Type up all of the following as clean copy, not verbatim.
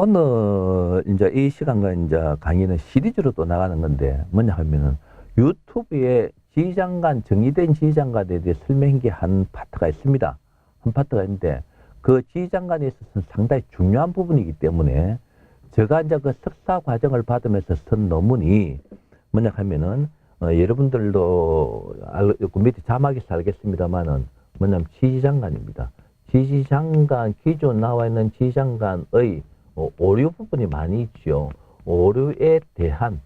오늘 이제 이 시간과 이제 강의는 시리즈로 또 나가는 건데 뭐냐 하면은 유튜브에 지휘장관, 정의된 지휘장관에 대해 설명한 한 파트가 있습니다. 한 파트가 있는데 그 지휘장관에 있어서는 상당히 중요한 부분이기 때문에 제가 이제 그 석사 과정을 받으면서 쓴 논문이 뭐냐 하면은 여러분들도 그 밑에 자막에서 알겠습니다만은 뭐냐면 지휘장관입니다. 지휘장관, 기존 나와 있는 지휘장관의 오류 부분이 많이 있죠. 오류에 대한,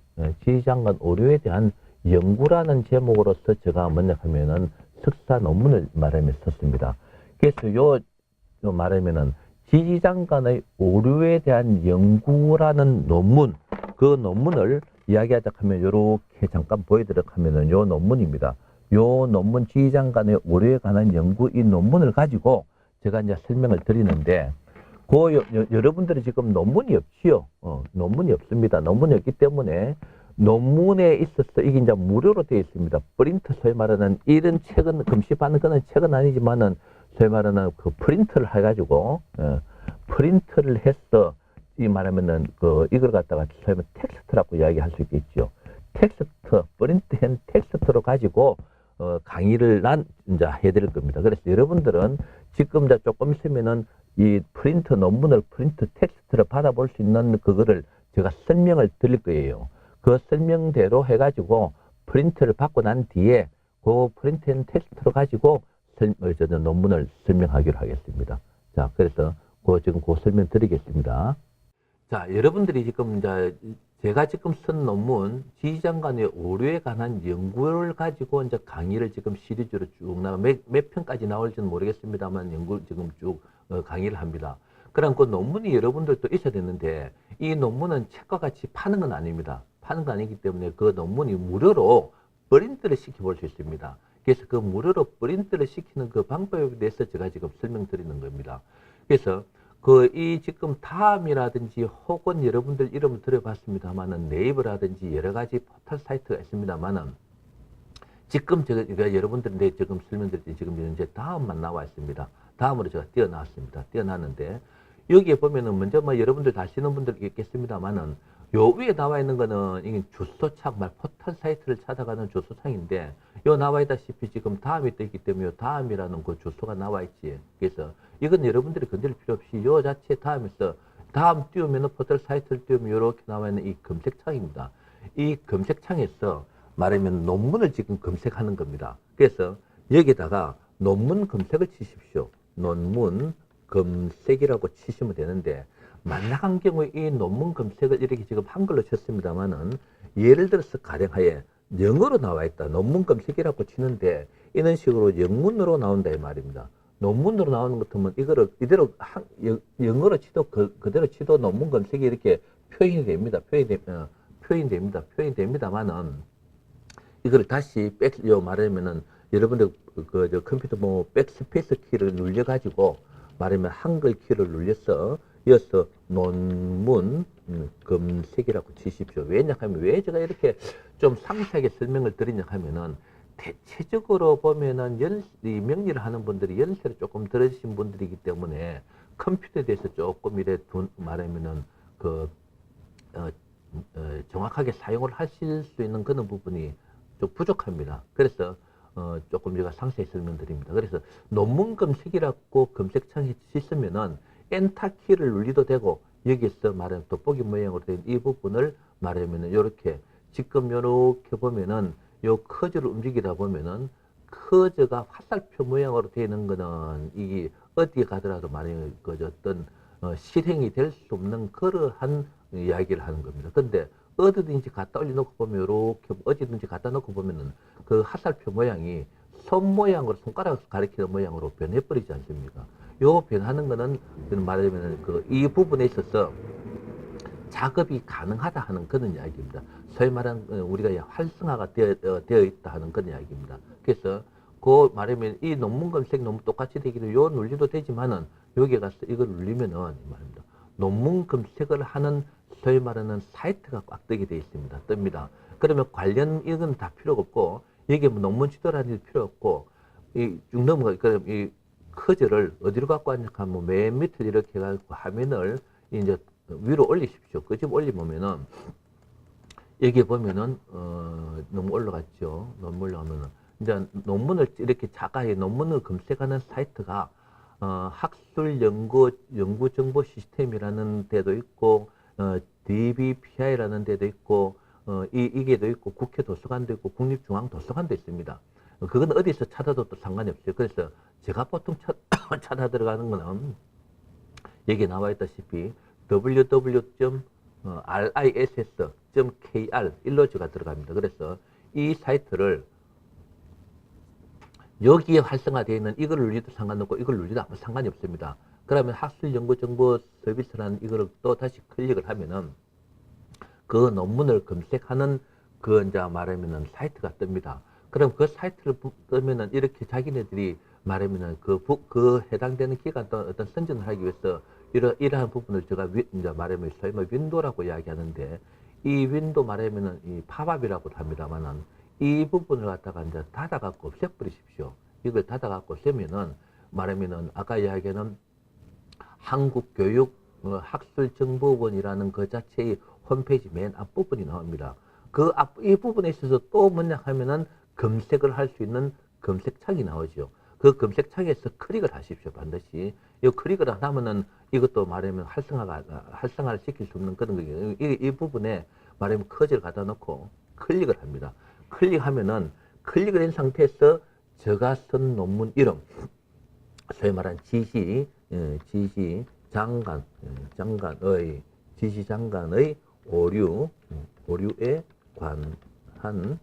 지휘장관 오류에 대한 연구라는 제목으로서 제가 뭐냐 하면은 석사 논문을 말하며 썼습니다. 그래서 요 말하면은 지휘장관의 오류에 대한 연구라는 논문, 그 논문을 이야기하자 하면 요렇게 잠깐 보여드리려고 하면은 요 논문입니다. 요 논문 지휘장관의 오류에 관한 연구 이 논문을 가지고 제가 이제 설명을 드리는데 여러분들이 지금 논문이 없지요. 논문이 없습니다. 논문이 없기 때문에 논문에 있어서 이게 이제 무료로 되어 있습니다. 프린트 소위 말하는 이런 책은 금시받는 거는 책은 아니지만은 소위 말하는 그 프린트를 해가지고 프린트를 해서 이 말하면은 그 이걸 갖다가 소위 말하면 텍스트라고 이야기할 수 있겠죠. 텍스트 프린트한 텍스트로 가지고 강의를 이제 해드릴 겁니다. 그래서 여러분들은 지금 이제 조금 있으면은 이 프린트 논문을 프린트 텍스트를 받아볼 수 있는 그거를 제가 설명을 드릴 거예요. 그 설명대로 해가지고 프린트를 받고 난 뒤에 그 프린트한 텍스트로 가지고 논문을 설명하기로 하겠습니다. 자, 그래서 지금 그 설명 드리겠습니다. 자, 여러분들이 지금 이제 제가 지금 쓴 논문 지휘장관의 오류에 관한 연구를 가지고 이제 강의를 지금 시리즈로 쭉 나가 몇 편까지 나올지는 모르겠습니다만 연구 지금 쭉 강의를 합니다. 그럼 그 논문이 여러분들도 있어야 되는데 이 논문은 책과 같이 파는 건 아닙니다. 파는 건 아니기 때문에 그 논문이 무료로 프린트를 시켜볼 수 있습니다. 그래서 그 무료로 프린트를 시키는 그 방법에 대해서 제가 지금 설명드리는 겁니다. 그래서 이 지금 다음이라든지 혹은 여러분들 이름을 들어봤습니다만은 네이버라든지 여러 가지 포털 사이트가 있습니다만은 지금 제가 여러분들한테 지금 설명드릴 때 지금 현재 다음만 나와 있습니다. 다음으로 제가 띄어놨습니다. 띄어놨는데 여기에 보면은 먼저 뭐 여러분들 다시는 분들 있겠습니다만은 요 위에 나와 있는 거는 이게 주소창 포털 사이트를 찾아가는 주소창인데 요 나와 있다시피 지금 다음이 떠 있기 때문에 요 다음이라는 그 주소가 나와 있지. 그래서 이건 여러분들이 건드릴 필요 없이 요 자체 다음에서 다음 띄우면은 포털 사이트를 띄우면 이렇게 나와 있는 이 검색창입니다. 이 검색창에서 말하면 논문을 지금 검색하는 겁니다. 그래서 여기다가 논문 검색을 치십시오. 논문 검색이라고 치시면 되는데 만약한 경우에 이 논문 검색을 이렇게 지금 한글로 쳤습니다만은 예를 들어서 가령하에 영어로 나와 있다. 논문 검색이라고 치는데 이런 식으로 영문으로 나온다 이 말입니다. 논문으로 나오는 것 같으면 이거를 이대로 영어로 치도 그대로 치도 논문 검색이 이렇게 표현이 됩니다. 표현이 됩니다만은 이걸 다시 말하면은 여러분들 저 컴퓨터 백스페이스 키를 눌려가지고 말하면 한글 키를 눌려서 이어서 논문 검색이라고 치십시오. 왜냐하면 왜 제가 이렇게 좀 상세하게 설명을 드리냐 하면은 대체적으로 보면은 이 명리를 하는 분들이 연세를 조금 들으신 분들이기 때문에 컴퓨터에 대해서 조금 이래 말하면은 정확하게 사용을 하실 수 있는 그런 부분이 좀 부족합니다. 그래서 조금 제가 상세히 설명드립니다. 그래서 논문 검색이라고 검색창에 치시면은 엔터 키를 눌리도 되고 여기서 말하면 돋보기 모양으로 된 이 부분을 말하면은 이렇게 지금 이렇게 보면은 요 커저를 움직이다 보면은 커저가 화살표 모양으로 되는 거는 이게 어디에 가더라도 말하면 어떤 실행이 될 수 없는 그러한 이야기를 하는 겁니다. 근데 어디든지 갖다 올려놓고 보면 이렇게 어디든지 갖다 놓고 보면은 그 화살표 모양이 손 모양으로 손가락을 가리키는 모양으로 변해버리지 않습니까? 요 변하는 거는 말하자면 이 부분에 있어서 작업이 가능하다 하는 그런 이야기입니다. 소위 말하는 우리가 활성화가 되어 있다 하는 그런 이야기입니다. 그래서 말하면 이 논문 검색 논문 똑같이 되기도 요 눌리도 되지만은 여기에 가서 이걸 눌리면은 말입니다. 논문 검색을 하는 소위 말하는 사이트가 꽉 뜨게 되어 있습니다. 뜹니다. 그러면 관련 이건 다 필요가 없고 여기에 논문 지도라는 필요 없고 쭉 넘어가 그럼 이 커저를 어디로 갖고 왔냐 하면 맨 밑을 이렇게 해가지고 화면을 이제 위로 올리십시오. 끄집 올리보면은 여기 보면은 너무 올라갔죠. 너무 올라가면은 이제 논문을 이렇게 자가의 논문을 검색하는 사이트가 학술 연구 정보 시스템이라는 데도 있고 DBPI라는 데도 있고 이게도 있고 국회 도서관도 있고 국립중앙 도서관도 있습니다. 그건 어디서 찾아도 또 상관이 없어요. 그래서 제가 보통 찾아 들어가는 거는 여기 나와 있다시피 www.riss.kr 일로 제가 들어갑니다. 그래서 이 사이트를 여기에 활성화되어 있는 이걸 눌리도 상관없고 이걸 눌리도 아무 상관이 없습니다. 그러면 학술연구정보 서비스라는 이거를 또 다시 클릭을 하면은 그 논문을 검색하는 그 이제 말하면은 사이트가 뜹니다. 그럼 그 사이트를 뜨면은 이렇게 자기네들이 말하면은 그 해당되는 기관 또 어떤 선정을 하기 위해서 이러한 부분을 제가 이제 말하면 소위 말 윈도라고 이야기하는데 이 윈도 말하면은 이 팝업이라고 합니다만은 이 부분을 갖다가 이제 닫아갖고 없애버리십시오. 이걸 닫아갖고 쓰면은 말하면은 아까 이야기하는 한국교육학술정보원이라는 그 자체의 홈페이지 맨 앞부분이 나옵니다. 이 부분에 있어서 또 뭐냐 하면은 검색을 할 수 있는 검색창이 나오죠. 그 검색창에서 클릭을 하십시오. 반드시. 이 클릭을 안 하면은 이것도 말하면 활성화를 시킬 수 없는 그런 거예요. 이 부분에 말하면 커즈를 갖다 놓고 클릭을 합니다. 클릭하면은 클릭을 한 상태에서 제가 쓴 논문 이름, 소위 말하는 지시장관의 오류에 관한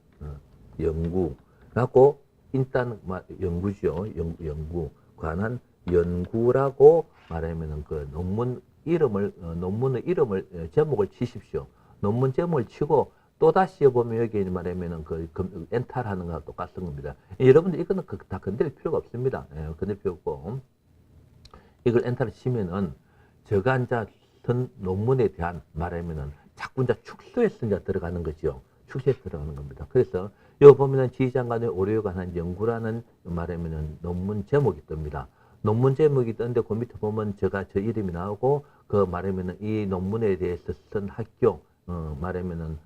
연구라고 일단 연구죠. 연구 관한 연구라고 말하면은 그 논문의 이름을 제목을 치십시오. 논문 제목을 치고 또 다시 보면 여기 말하면은 그 엔터를 하는 거랑 똑같은 겁니다. 여러분들 이거는 다 건드릴 필요가 없습니다. 건드릴 필요 없고 이걸 엔터를 치면은 제가 이제 쓴 논문에 대한 말하면은 자꾸 이제 축소해서 이제 들어가는 거죠. 축소해서 들어가는 겁니다. 그래서 여기 보면은 지휘장관의 오류에 관한 연구라는 말하면은 논문 제목이 뜹니다. 논문 제목이 뜨는데 그 밑에 보면 저 이름이 나오고 그 말하면은 이 논문에 대해서 쓴 학교 말하면은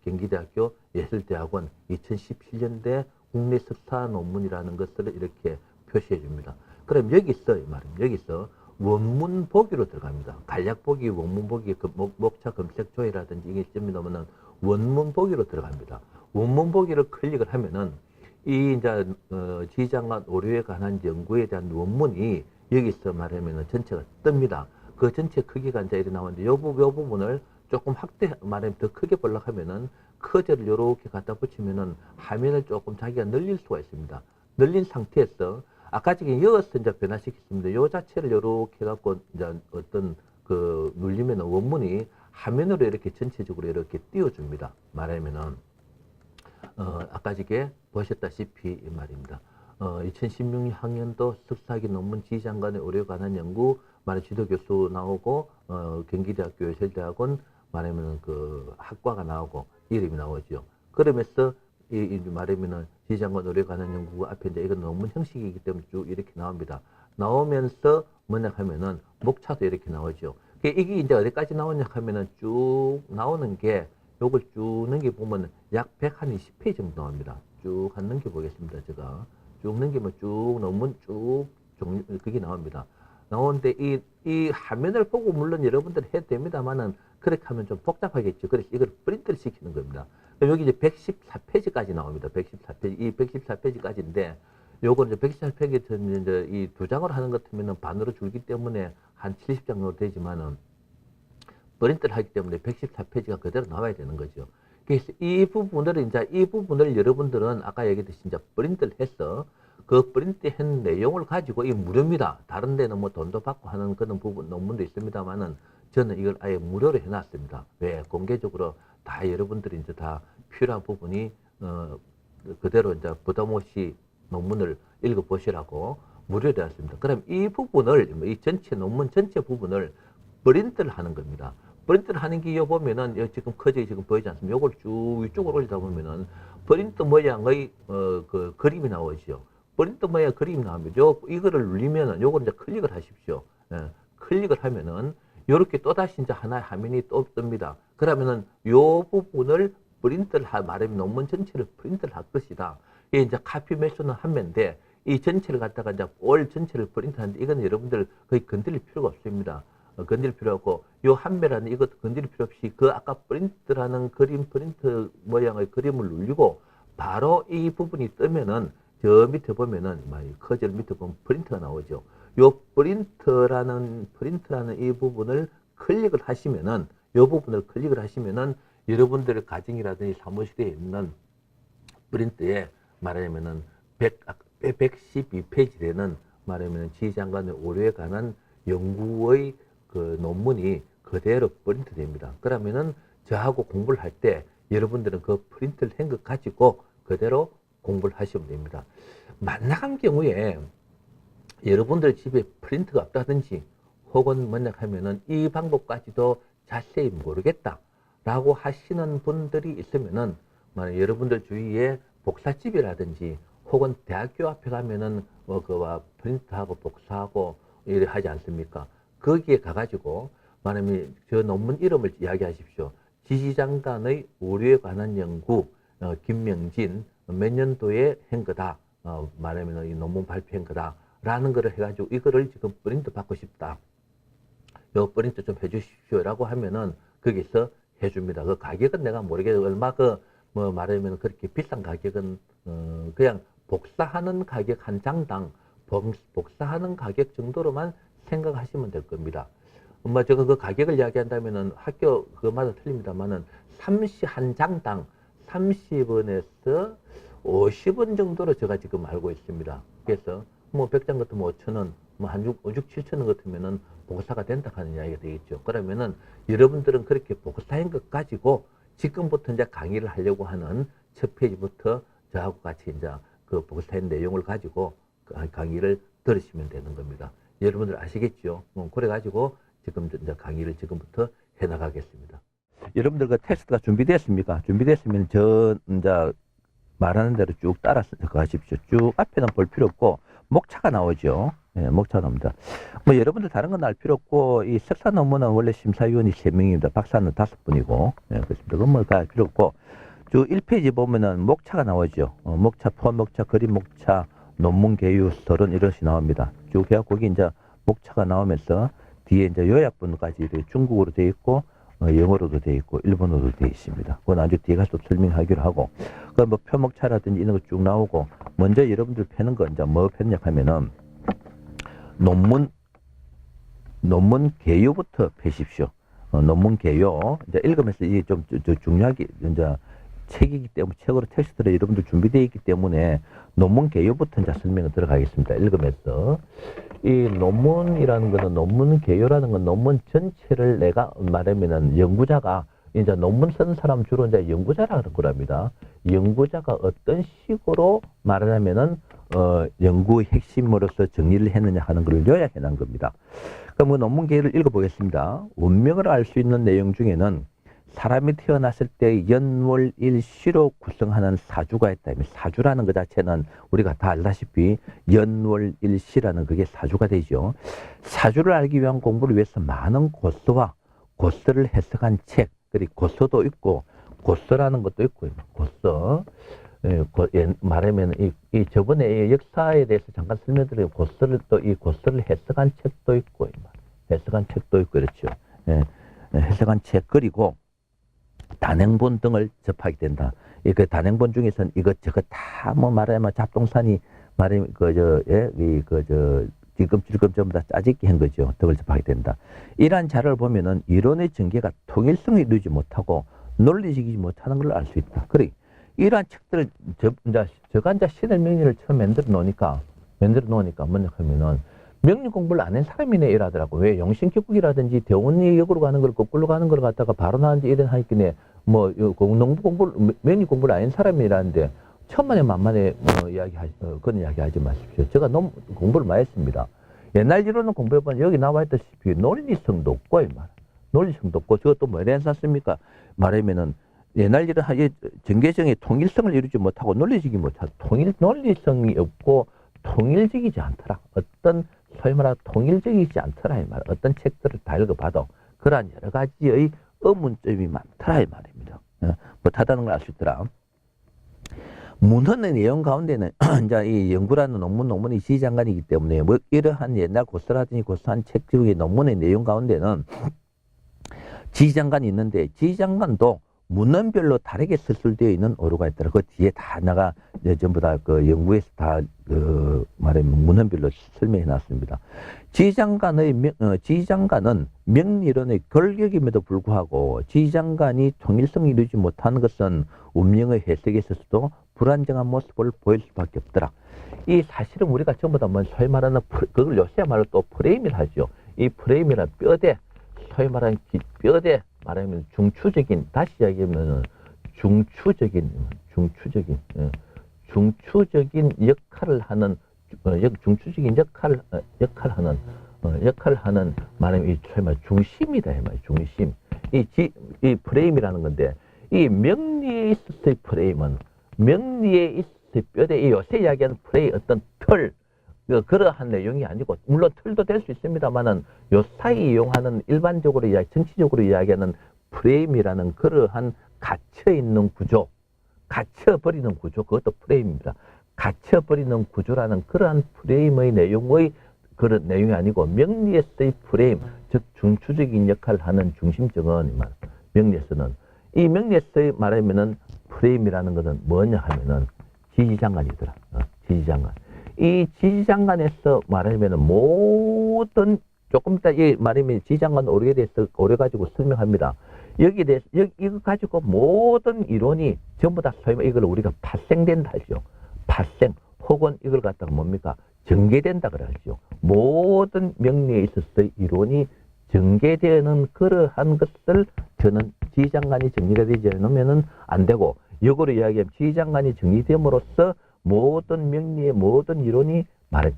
경기대학교 예술대학원 2017년대 국내 석사 논문이라는 것을 이렇게 표시해 줍니다. 그럼 여기서 여기서 원문 보기로 들어갑니다. 간략 보기, 원문 보기, 목차 검색 조회라든지 이게 점이 나오면은 원문 보기로 들어갑니다. 원문 보기를 클릭을 하면은 이 이제 지휘장관 오류에 관한 연구에 대한 원문이 여기서 말하면은 전체가 뜹니다. 그 전체 크기가 이제 이렇게 나오는데 요 부분을 조금 말하면 더 크게 보려고 하면은 커저를 이렇게 갖다 붙이면은 화면을 조금 자기가 늘릴 수가 있습니다. 늘린 상태에서 아까 지금 이어서 이제 변화시켰습니다. 요 자체를 이렇게 해갖고 이제 어떤 그 눌리면 원문이 화면으로 이렇게 전체적으로 이렇게 띄워줍니다. 말하면은 아까 지게 보셨다시피 이 말입니다. 2016학년도 석사학위 논문 지휘장관의 오류에 관한 연구 말하면 지도교수 나오고 경기대학교 예술대학원 말하면 그 학과가 나오고 이름이 나오죠. 그러면서 이 말하면은 지휘장관 오류에 관한 연구 앞에 이제 이건 논문 형식이기 때문에 쭉 이렇게 나옵니다. 나오면서 뭐냐 하면은 목차도 이렇게 나오죠. 이게 이제 어디까지 나오냐 하면은 쭉 나오는 게 요걸 쭉 넘겨보면 약 120페이지 정도 나옵니다. 쭉 한 넘겨보겠습니다. 제가 쭉 넘기면 쭉 논문 그게 나옵니다. 나오는데 이 화면을 보고 물론 여러분들 해도 됩니다만은 그렇게 하면 좀 복잡하겠죠. 그래서 이걸 프린트를 시키는 겁니다. 그럼 여기 이제 114페이지까지 나옵니다. 114페이지. 이 114페이지까지인데 요거 이제 114페이지 이제 이 두 장으로 하는 것 같으면은 반으로 줄기 때문에 한 70장 정도 되지만은 프린트를 하기 때문에 114페이지가 그대로 나와야 되는 거죠. 그래서 이 부분을 여러분들은 아까 얘기했듯이 이제 프린트를 해서 그 프린트한 내용을 가지고 이 무료입니다. 다른 데는 뭐 돈도 받고 하는 그런 부분 논문도 있습니다만은 저는 이걸 아예 무료로 해놨습니다. 왜? 공개적으로 다 여러분들이 이제 다 필요한 부분이 그대로 이제 부담 없이 논문을 읽어보시라고 무료로 해놨습니다. 그럼 이 부분을 이 전체 논문 전체 부분을 프린트를 하는 겁니다. 프린트를 하는 게 보면은 지금 커져 지금 보이지 않습니까? 요걸 쭉 위쪽으로 올리다 보면은 프린트 모양의 그 그림이 나오죠. 프린트 모양 그림이 나옵니다. 이거를 누르면은 요걸 이제 클릭을 하십시오. 클릭을 하면은 요렇게 또다시 이제 하나의 화면이 또 뜹니다. 그러면은 요 부분을 프린트를 말하면 논문 전체를 프린트를 할 것이다. 이게 이제 카피 매수는 하면인데 이 전체를 갖다가 이제 올 전체를 프린트하는데 이건 여러분들 거의 건드릴 필요가 없습니다. 건드릴 필요 없고 요 한배라는 이것도 건드릴 필요 없이 그 아까 프린트라는 그림 프린트 모양의 그림을 눌리고 바로 이 부분이 뜨면은 저 밑에 보면은 커즐 밑에 보면 프린트가 나오죠. 요 프린트라는 이 부분을 클릭을 하시면은 요 부분을 클릭을 하시면은 여러분들의 가정이라든지 사무실에 있는 프린트에 말하자면은 112페이지 되는 말하자면 지휘장관의 오류에 관한 연구의 그 논문이 그대로 프린트 됩니다. 그러면은 저하고 공부를 할 때 여러분들은 그 프린트를 한 것 가지고 그대로 공부를 하시면 됩니다. 만약한 경우에 여러분들 집에 프린트가 없다든지 혹은 뭐냐 하면은 이 방법까지도 자세히 모르겠다 라고 하시는 분들이 있으면은 만약 여러분들 주위에 복사집이라든지 혹은 대학교 앞에 가면은 그와 프린트하고 복사하고 이래 하지 않습니까? 거기에 가가지고 말하면 저 논문 이름을 이야기하십시오. 지시장관의 오류에 관한 연구 김명진 몇 년도에 한 거다. 말하면 이 논문 발표한 거다. 라는 거를 해가지고 이거를 지금 프린트 받고 싶다. 요 프린트 좀 해주십시오. 라고 하면은 거기서 해줍니다. 그 가격은 내가 모르겠어요. 얼마 뭐 말하면 그렇게 비싼 가격은 그냥 복사하는 가격 한 장당 복사하는 가격 정도로만 생각하시면 될 겁니다. 뭐 제가 그 가격을 이야기한다면은 학교 그마다 틀립니다만은 한 장당 30원에서 50원 정도로 제가 지금 알고 있습니다. 그래서 뭐 100장 같으면 5,000원, 뭐 한 6, 7,000원 같으면은 복사가 된다 하는 이야기가 되겠죠. 그러면은 여러분들은 그렇게 복사한 것 가지고 지금부터 이제 강의를 하려고 하는 첫 페이지부터 저하고 같이 이제 그 복사한 내용을 가지고 강의를 들으시면 되는 겁니다. 여러분들 아시겠죠? 그래가지고 지금 이제 강의를 지금부터 해나가겠습니다. 여러분들 그 테스트가 준비됐습니까? 준비됐으면 이제 말하는 대로 쭉 따라서 가십시오. 쭉 앞에는 볼 필요 없고 목차가 나오죠. 예, 목차가 나옵니다. 뭐 여러분들 다른 건 알 필요 없고 이 석사 논문은 원래 심사위원이 3명입니다. 박사는 5분이고 예, 그렇습니다. 그건 뭐 다 알 필요 없고 쭉 1페이지 보면은 목차가 나오죠. 목차, 포함 목차, 그림 목차, 논문 개요, 서론 이런 것이 나옵니다. 쭉 해갖고 거기 이제 목차가 나오면서 뒤에 이제 요약본까지 중국어로 되어 있고 영어로도 되어 있고 일본어도 되어 있습니다. 그건 아주 뒤에 가서 설명하기로 하고 그 뭐 표목차라든지 이런 거 쭉 나오고 먼저 여러분들 펴는 거 이제 뭐 폈냐 하면은 논문 개요부터 펴십시오. 논문 개요 이제 읽으면서 이게 좀 중요하게 이제 책이기 때문에 책으로 텍스트로 여러분들 준비되어 있기 때문에 논문 개요부터 이제 설명을 들어가겠습니다. 읽으면서 이 논문이라는 거는 논문 개요라는 건 논문 전체를 내가 말하면은 연구자가 이제 논문 쓰는 사람 주로 이제 연구자라 그럴 거랍니다. 연구자가 어떤 식으로 말하자면은 연구의 핵심으로서 정리를 했느냐 하는 걸 요약해 놓은 겁니다. 그럼 그 논문 개요를 읽어보겠습니다. 운명을 알 수 있는 내용 중에는 사람이 태어났을 때 연월일시로 구성하는 사주가 있다. 사주라는 것 자체는 우리가 다 알다시피 연월일시라는 그게 사주가 되죠. 사주를 알기 위한 공부를 위해서 많은 고서와 고서를 해석한 책, 그리고 고서도 있고 고서라는 것도 있고 고서. 말하면 이 저번에 역사에 대해서 잠깐 설명드린 고서를 또 이 고서를 해석한 책도 있고 해석한 책도 있고 그렇죠. 해석한 책 그리고 단행본 등을 접하게 된다. 그 단행본 중에서는 이것저것 다 뭐 말하면 잡동사니 말하면 질끔질끔 전부 다 짜집기 한 거죠. 등을 접하게 된다. 이러한 자료를 보면은 이론의 전개가 통일성을 이루지 못하고 논리적이지 못하는 걸 알 수 있다. 그래 이러한 책들을 저가 이제 신의 명리를 처음 만들어 놓으니까 뭐냐 하면은 명리 공부를 안 한 사람이네 이러더라고. 왜 영신기국이라든지 대원리 역으로 가는 걸 거꾸로 가는 걸 갖다가 바로 나는지 이런 하니까 뭐 농부 공부를 명리 공부를 안 한 사람이라는데 천만에 만만에 그런 이야기 하지 마십시오. 제가 너무 공부를 많이 했습니다. 옛날 이론은 공부해보면 여기 나와 있다시피 논리성도 없고 논리성도 없고 저것도 뭐 이래 샀습니까? 말하면은 옛날 이론 전개성의 통일성을 이루지 못하고 논리적이 못하고 논리성이 없고 통일적이지 않더라. 어떤 소위 말하는 통일적이지 않더라 이 말. 어떤 책들을 다 읽어봐도 그러한 여러 가지의 의문점이 많더라 이 말입니다. 못하다는 걸 알 수 있더라. 문헌의 내용 가운데는 이제 이 연구라는 논문이 지휘장관이기 때문에 뭐 이러한 옛날 고서라든지 고서한 책 중의 논문의 내용 가운데는 지휘장관이 있는데 지휘장관도 문헌별로 다르게 서술되어 있는 어루가 있더라. 그 뒤에 다 나가 전부 다 그 연구에서 다 말하면 문헌별로 설명해 놨습니다. 지휘장관은 명리론의 결격임에도 불구하고 지휘장관이 통일성을 이루지 못하는 것은 운명의 해석에 있어서도 불안정한 모습을 보일 수밖에 없더라. 이 사실은 우리가 전부 다 뭐 소위 말하는 그걸 요새 말로 또 프레임이라 하죠. 이 프레임이란 뼈대, 소위 말하는 뼈대 말하면 중추적인, 다시 이야기하면 중추적인 역할을 하는 중추적인 역할을 하는 말하면 이 소위 말 중심이다 이 말 중심. 이 프레임이라는 건데 이 명리에 있어서의 프레임은 명리에 있어서의 뼈대, 이 요새 이야기하는 프레임 어떤 틀 그러한 내용이 아니고, 물론 틀도 될 수 있습니다만은 요사이 이용하는 일반적으로 정치적으로 이야기하는 프레임이라는 그러한 갇혀있는 구조, 갇혀버리는 구조, 그것도 프레임입니다. 갇혀버리는 구조라는 그러한 프레임의 내용의 그런 내용이 아니고, 명리에서의 프레임, 즉 중추적인 역할을 하는 중심적은 명리에서는, 이 명리에서의 말하면은 프레임이라는 것은 뭐냐 하면은 지휘장관이더라. 지휘장관. 이 지휘장관에서 말하면은 모든, 조금 이따 이 말하면 지휘장관 오류에 대해서 오려가지고 설명합니다. 여기에 대해서, 이거 가지고 모든 이론이 전부 다 소위 이걸 우리가 파생된다 하죠. 파생, 혹은 이걸 갖다가 뭡니까? 전개된다 그러죠. 모든 명리에 있어서의 이론이 전개되는 그러한 것을 저는 지휘장관이 정리가 되지 않으면은 안 되고, 역으로 이야기하면 지휘장관이 정리됨으로써 모든 명리의 모든 이론이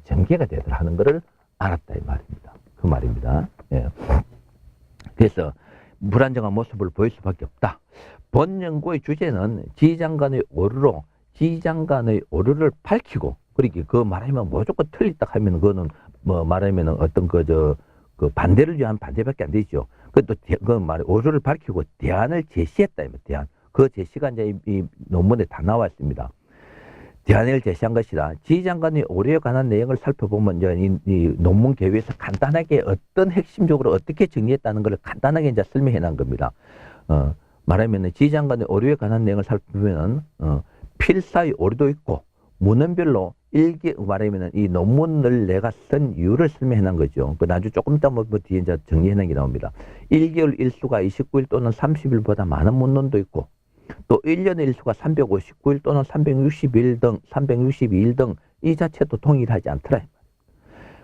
전개가 되더라 하는 것을 알았다 이 말입니다. 그 말입니다. 예. 그래서 불안정한 모습을 보일 수밖에 없다. 본 연구의 주제는 지휘장관의 오류를 밝히고, 그러니까 그 말하면 무조건 틀리다 하면 그거는 뭐 말하면 어떤 그 반대를 위한 반대밖에 안 되죠. 오류를 밝히고 대안을 제시했다. 대안. 그 제시가 이제 이 논문에 다 나와 있습니다. 대안을 제시한 것이다. 지휘장관이 오류에 관한 내용을 살펴보면 이제 이 논문 개요에서 간단하게 어떤 핵심적으로 어떻게 정리했다는 걸 간단하게 이제 설명해 놓은 겁니다. 말하면 지휘장관의 오류에 관한 내용을 살펴보면 필사의 오류도 있고, 문헌별로 말하면 이 논문을 내가 쓴 이유를 설명해 놓은 거죠. 그 나중에 조금 이따 뭐 뒤에 이제 정리해 놓은 게 나옵니다. 1개월 일수가 29일 또는 30일보다 많은 문헌도 있고, 또 1년의 일수가 359일 또는 362일 등 이 자체도 동일하지 않더라.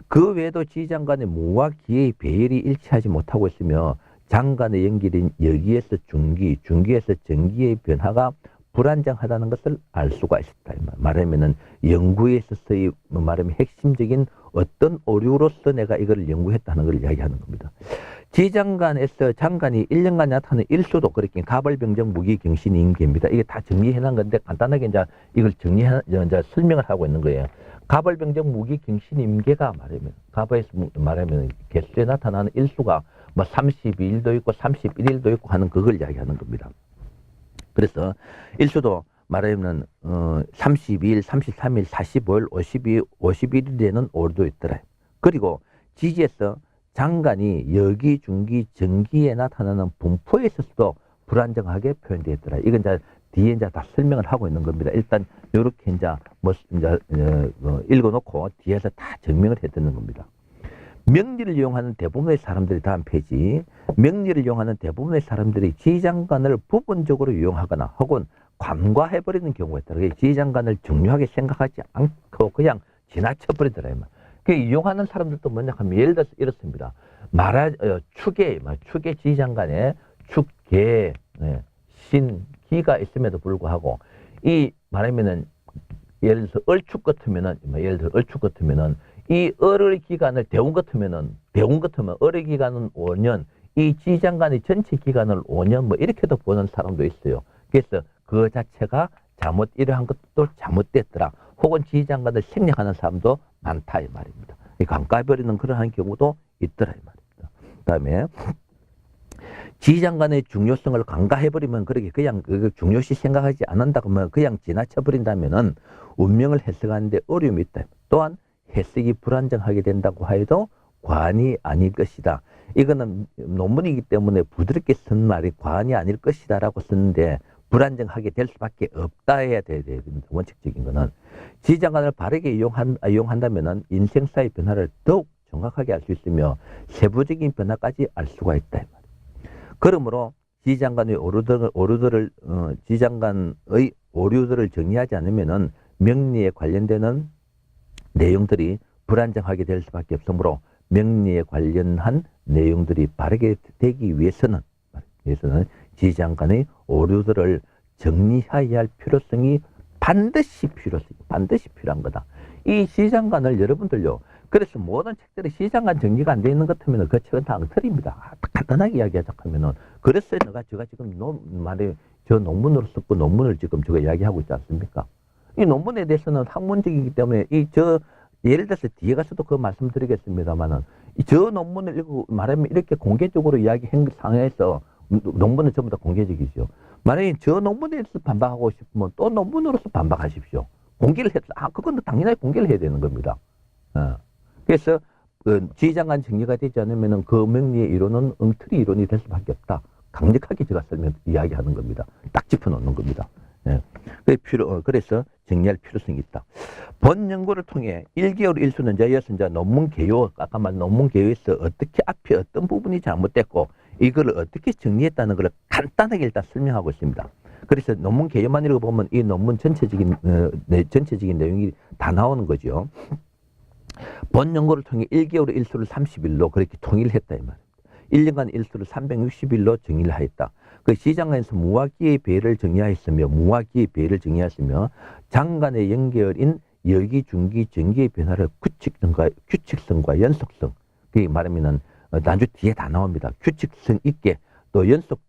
그 외에도 지휘장관의 무와 기의 배열이 일치하지 못하고 있으며, 장관의 연결인 여기에서 중기, 중기에서 정기의 변화가 불안정하다는 것을 알 수가 있었다. 말하면은 연구에 있어서의 말하면 핵심적인 어떤 오류로서 내가 이걸 연구했다는 걸 이야기하는 겁니다. 지장관에서 장관이 1년간 나타나는 일수도 그렇게 가벌병정 무기경신 임계입니다. 이게 다 정리해 놓은 건데 간단하게 이제 이걸 이제 설명을 하고 있는 거예요. 가벌병정 무기경신 임계가 가벌에서 말하면 개수에 나타나는 일수가 뭐 32일도 있고 31일도 있고 하는 그걸 이야기하는 겁니다. 그래서 일수도 말하면 32일, 33일, 45일, 51일 되는 오류도 있더라. 그리고 지지에서 장관이 여기, 중기, 정기에 나타나는 분포에 있어서도 불안정하게 표현되었더라. 이건 이제 뒤에 이제 다 설명을 하고 있는 겁니다. 일단 이렇게 이제 읽어놓고 뒤에서 다 증명을 해드는 겁니다. 명리를 이용하는 대부분의 사람들이 다음 페이지. 명리를 이용하는 대부분의 사람들이 지휘장관을 부분적으로 이용하거나 혹은 관과해버리는 경우가 있다. 지휘장관을 중요하게 생각하지 않고 그냥 지나쳐버리더라. 그 이용하는 사람들도 뭐냐 하면 예를 들어서 이렇습니다. 축에 지휘장관에 축계, 신기가 있음에도 불구하고 이 말하면은 예를 들어서 얼축 같으면은 이 을의 기간을 대운 같으면 을의 기간은 5년, 이 지휘장관의 전체 기간을 5년 뭐 이렇게도 보는 사람도 있어요. 그래서 그 자체가 이러한 것도 잘못됐더라. 혹은 지휘장관을 생략하는 사람도 많다 이 말입니다. 관과해버리는 그러한 경우도 있더라 이 말입니다. 그 다음에 지휘장관의 중요성을 간과해버리면 그렇게 그냥 중요시 생각하지 않는다 그러면 그냥 지나쳐버린다면은 운명을 해석하는데 어려움이 있다. 또한 해석이 불안정하게 된다고 하여도 과언이 아닐 것이다. 이거는 논문이기 때문에 부드럽게 쓴 말이 과언이 아닐 것이다 라고 쓰는데 불안정하게 될 수밖에 없다 해야 됩니다. 원칙적인 거는. 지휘장관을 바르게 이용한다면은 인생사의 변화를 더욱 정확하게 알 수 있으며 세부적인 변화까지 알 수가 있다. 그러므로 지휘장관의 지휘장관의 오류들을 정리하지 않으면은 명리에 관련되는 내용들이 불안정하게 될 수밖에 없으므로 명리에 관련한 내용들이 바르게 되기 위해서는 지휘장관의 오류들을 정리해야 할 필요성이 반드시 필요한 거다. 이 지휘장관을 여러분들요. 그래서 모든 책들이 지휘장관 정리가 안 되어 있는 것 같으면 그 책은 다 엉터리입니다. 간단하게 이야기하자면은 그래서 제가 지금 저 논문으로 썼고 논문을 지금 제가 이야기하고 있지 않습니까? 이 논문에 대해서는 학문적이기 때문에 예를 들어서 뒤에 가서도 그 말씀드리겠습니다만은 저 논문을 읽고 말하면 이렇게 공개적으로 이야기한 상황에서 논문은 전부 다 공개적이죠. 만약에 저 논문에 대해서 반박하고 싶으면 또 논문으로서 반박하십시오. 공개를 해서 그건 당연하게 공개를 해야 되는 겁니다. 그래서 지휘장관 정리가 되지 않으면 그 명리의 이론은 엉터리 이론이 될 수밖에 없다. 강력하게 제가 이야기하는 겁니다. 딱 짚어놓는 겁니다. 그래서 정리할 필요성이 있다. 본 연구를 통해 1개월 1수는 이어서 논문 개요, 아까 말한 논문 개요에서 어떻게 앞에 어떤 부분이 잘못됐고 이거를 어떻게 정리했다는 걸 간단하게 일단 설명하고 있습니다. 그래서 논문 개요만 읽어보면 이 논문 전체적인 내용이 다 나오는 거죠. 본 연구를 통해 1개월 1수를 30일로 그렇게 통일했다 이 말입니다. 1년간 1수를 360일로 정의를 하였다. 그 시장관에서 무화기의 배를 정의하였으며 장관의 연결인 여기, 중기, 전기의 변화를 규칙성과 연속성, 그게 말하면은 나중 뒤에 다 나옵니다. 규칙성 있게 또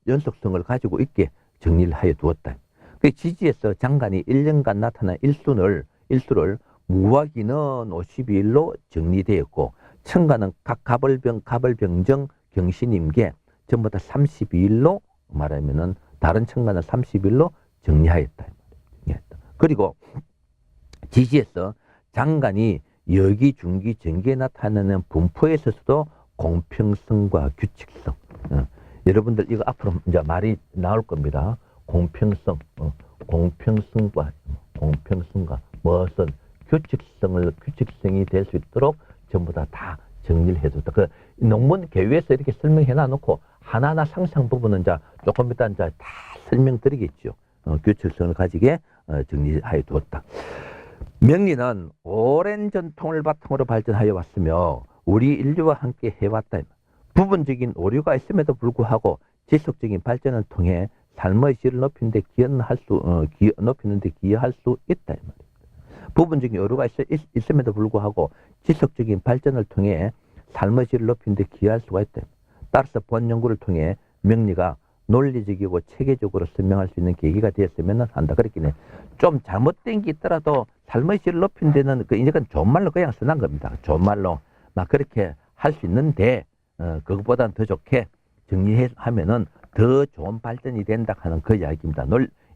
연속성을 가지고 있게 정리를 하여 두었다. 그 지지에서 장관이 1년간 나타난 일수를 무화기는 52일로 정리되었고 청가는 각 갑을병정 경신임계 전부 다 32일로 말하면은 다른 청가는 30일로 정리하였다. 그리고 지지에서 장관이 여기, 중기, 전기에 나타나는 분포에 있어서도 공평성과 규칙성. 여러분들 이거 앞으로 이제 말이 나올 겁니다. 공평성과 무엇은 규칙성이 될 수 있도록 전부 다 정리를 해줬다. 그 논문 개요에서 이렇게 설명해 놔놓고 하나하나 상상 부분은 조금 이따 다 설명드리겠죠. 규칙성을 가지게 정리하여 두었다. 명리는 오랜 전통을 바탕으로 발전하여 왔으며 우리 인류와 함께 해왔다. 부분적인 오류가 있음에도 불구하고 지속적인 발전을 통해 삶의 질을 높이는데 기여할 수 있다. 부분적인 오류가 있음에도 불구하고 지속적인 발전을 통해 삶의 질을 높이는데 기여할 수가 있다. 따라서 본 연구를 통해 명리가 논리적이고 체계적으로 설명할 수 있는 계기가 되었으면 한다. 그렇긴 해. 좀 잘못된 게 있더라도 삶의 질을 높이는 데는 이건 좋은 말로 그냥 써난 겁니다. 좋은 말로 막 그렇게 할 수 있는데 그것보다는 더 좋게 정리하면은 더 좋은 발전이 된다 하는 그 이야기입니다.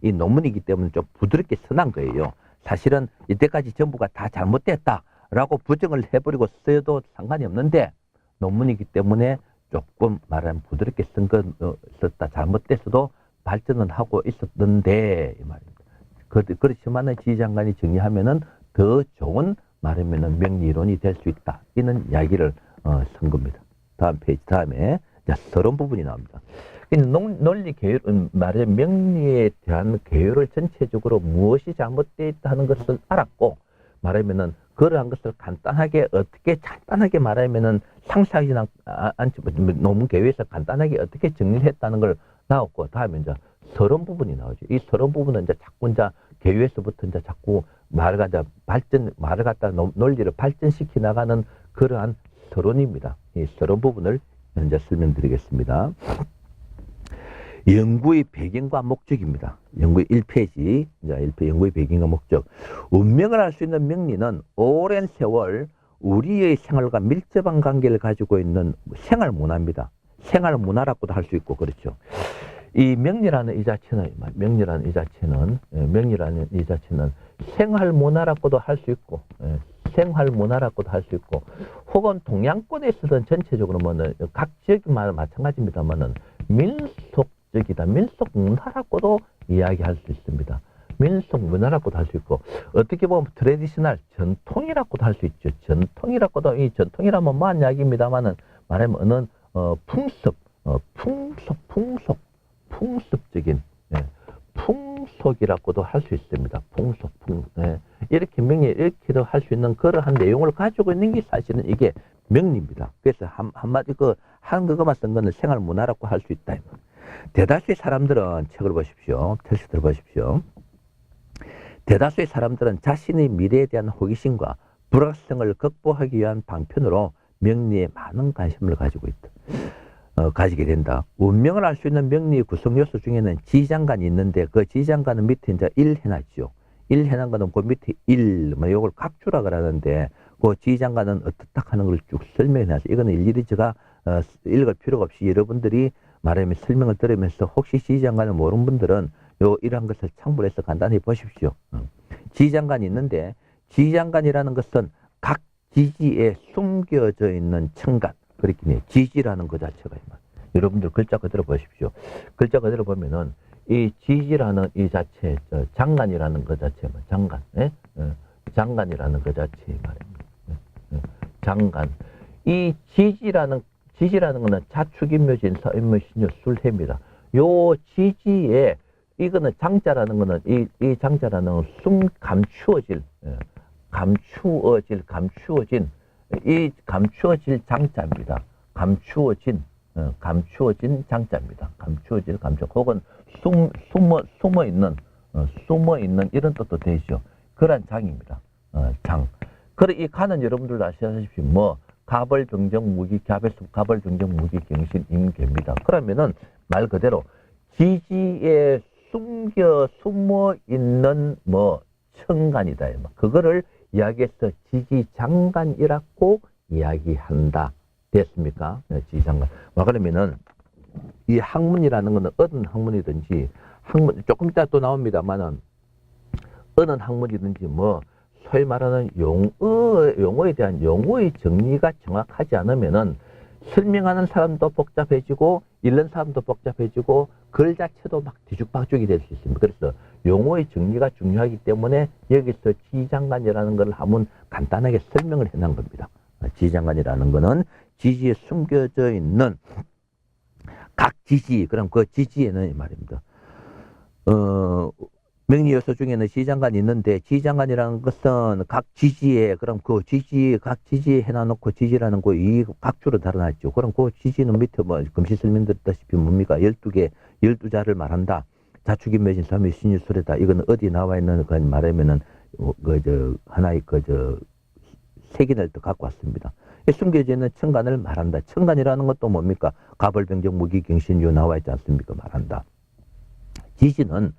이 논문이기 때문에 좀 부드럽게 써난 거예요. 사실은 이때까지 전부가 다 잘못됐다라고 부정을 해버리고 써도 상관이 없는데 논문이기 때문에 조금 말하면 부드럽게 썼다. 잘못됐어도 발전은 하고 있었는데 이 말입니다. 그렇지만은 지휘장관이 정리하면은 더 좋은 말하면은 명리이론이 될 수 있다. 이는 이야기를 쓴 겁니다. 다음 페이지 다음에 서론 부분이 나옵니다. 논리 개요, 말하자면 명리에 대한 개요를 전체적으로 무엇이 잘못되어 있다 하는 것을 알았고 말하면은 그러한 것을 간단하게 말하면은 상세하지 않지 논문 개요에서 간단하게 어떻게 정리를 했다는 걸 나왔고 다음에 서론 부분이 나오죠. 이 서론 부분은 자꾸 개요에서부터 자꾸 말을 갖다 논리를 발전시켜 나가는 그러한 서론입니다. 이 서론 부분을 먼저 설명드리겠습니다. 연구의 배경과 목적입니다. 연구의 1페이지, 연구의 배경과 목적. 운명을 알 수 있는 명리는 오랜 세월 우리의 생활과 밀접한 관계를 가지고 있는 생활 문화입니다. 생활 문화라고도 할 수 있고 그렇죠. 이 명리라는 이 자체는 생활 문화라고도 할 수 있고 생활 문화라고도 할 수 있고 혹은 동양권에 있어서는 전체적으로 뭐는 각 지역마다 마찬가지입니다만은 민속적이다, 민속 문화라고도 이야기할 수 있습니다. 민속 문화라고도 할 수 있고 어떻게 보면 트레디셔널 전통이라고도 할 수 있죠. 전통이라고도 이 전통이라면 뭐한 이야기입니다만은 말하면 풍습적인 풍속이라고도 할 수 있습니다. 이렇게 명리 이렇게도 할 수 있는 그러한 내용을 가지고 있는 게 사실은 이게 명리입니다. 그래서 한마디 한국어만 쓴 거는 생활 문화라고 할 수 있다. 대다수의 사람들은 책을 보십시오. 텍스트 들어보십시오. 대다수의 사람들은 자신의 미래에 대한 호기심과 불확실성을 극복하기 위한 방편으로 명리에 많은 관심을 가지고 있다. 가지게 된다. 운명을 알 수 있는 명리의 구성 요소 중에는 지장간이 있는데 그 지장간은 밑에 이제 1 해놨죠. 1 해놓은 거는 그 밑에 1, 요걸 각주라 그러는데 그 지장간은 어떻다 하는 걸 쭉 설명해놨어요. 이거는 일일이 제가 읽을 필요가 없이 여러분들이 말하면 설명을 들으면서 혹시 지장간을 모르는 분들은 이러한 것을 참고해서 간단히 보십시오. 지장간이 있는데 지장간이라는 것은 각 지지에 숨겨져 있는 천간. 그렇긴 해요. 지지라는 것 자체가. 여러분들 글자 그대로 보십시오. 글자 그대로 보면은 이 지지라는 이 자체, 장간이라는 것 자체, 장간, 장간이라는 것 자체 말입니다. 장간. 이 지지라는 거는 자축인묘진, 서인묘신유, 술해입니다. 요 지지에 이거는 장자라는 거는 이 장자라는 건 감추어진 이 감추어질 장자입니다. 감추어진 장자입니다. 혹은 숨어 있는 이런 뜻도 되죠. 그런 장입니다. 장. 그래 이 간은 여러분들도 아시다시피 가벌병정 무기 가벌병정 무기 경신 임계입니다. 그러면은 말 그대로 지지에 숨어 있는 천간이다. 그거를 이야기해서 지지장간이라고 이야기한다. 됐습니까? 지지장간. 그러면은 이 학문이라는 것은 어떤 학문이든지 조금 이따 또 나옵니다만은 어느 학문이든지 소위 말하는 용어에 대한 용어의 정리가 정확하지 않으면은 설명하는 사람도 복잡해지고 읽는 사람도 복잡해지고 글 자체도 막 뒤죽박죽이 될 수 있습니다. 그래서 용어의 정리가 중요하기 때문에 여기서 지장간이라는 걸 한번 간단하게 설명을 해놓은 겁니다. 지장간이라는 거는 지지에 숨겨져 있는 각 지지, 그럼 그 지지에는 이 말입니다. 명리 요소 중에는 지장간이 있는데 지장간이라는 것은 각 지지에 그럼 각 지지에 해놔놓고 지지라는 거 이 각주로 달아놨죠. 그럼 그 지지는 밑에 금시 설명드렸다시피 뭡니까? 12자를 말한다. 자축인묘진 삼위 신유술에다. 이거는 어디 나와 있는 거 말하면은 하나의 색인을 또 갖고 왔습니다. 숨겨져 있는 천간을 말한다. 천간이라는 것도 뭡니까? 가벌병정 무기경신유 나와 있지 않습니까? 말한다. 지지는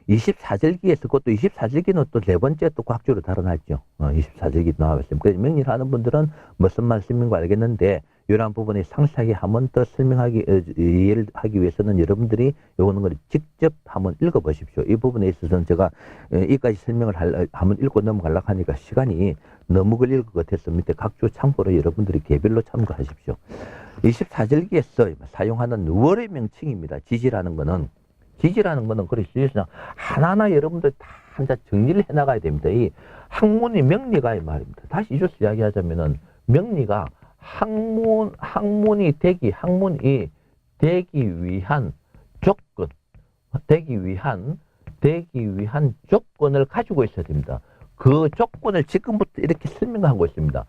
24절기에서 그것도 24절기는 또 네 번째 또 각주로 달아놨죠. 24절기 나와 있습니다. 그래서 명리를 하는 분들은 무슨 말씀인 거 알겠는데 이러한 부분에 상세하게 한번 더 이해를 하기 위해서는 여러분들이 요거는 걸 직접 한번 읽어보십시오. 이 부분에 있어서는 제가 이까지 설명을 한번 읽고 넘어가려고 하니까 시간이 너무 걸릴 것 같아서 밑에 각주 참고로 여러분들이 개별로 참고하십시오. 24절기에서 사용하는 월의 명칭입니다. 지지라는 거는 그래서 하나하나 여러분들 다 한자 정리를 해 나가야 됩니다. 이 학문이 명리가 이 말입니다. 다시 이조서 이야기하자면은 명리가 학문이 되기 위한 조건, 되기 위한 조건을 가지고 있어야 됩니다. 그 조건을 지금부터 이렇게 설명하고 있습니다.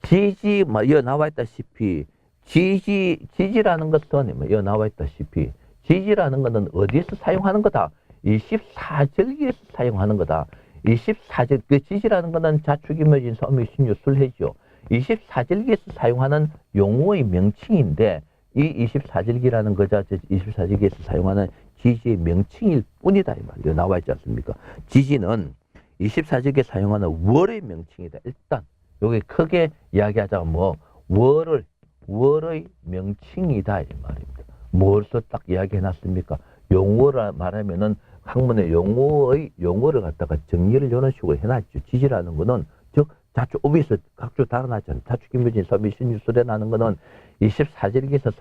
지지, 여기 나와 있다시피, 지지라는 것은, 여기 나와 있다시피, 지지라는 것은 어디에서 사용하는 거다? 24절기에서 사용하는 거다. 24절, 그 지지라는 것은 자축인묘진, 서미, 신유, 술해죠. 24절기에서 사용하는 용어의 명칭인데, 이 24절기라는 거 자체, 24절기에서 사용하는 지지의 명칭일 뿐이다. 이 말이에요. 나와 있지 않습니까? 지지는 24절기에 사용하는 월의 명칭이다. 일단, 여기 크게 이야기하자면 월을 월의 명칭이다 이 말입니다. 무엇을 딱 이야기해 놨습니까? 용어라 말하면은 학문의 용어를 갖다가 정리를 이런 식으로 해놨죠. 지지라는 거는 즉 자축 어비스 각주 달아났잖아요. 자축 임묘진 서비 신유술에나는 거는 24절기에서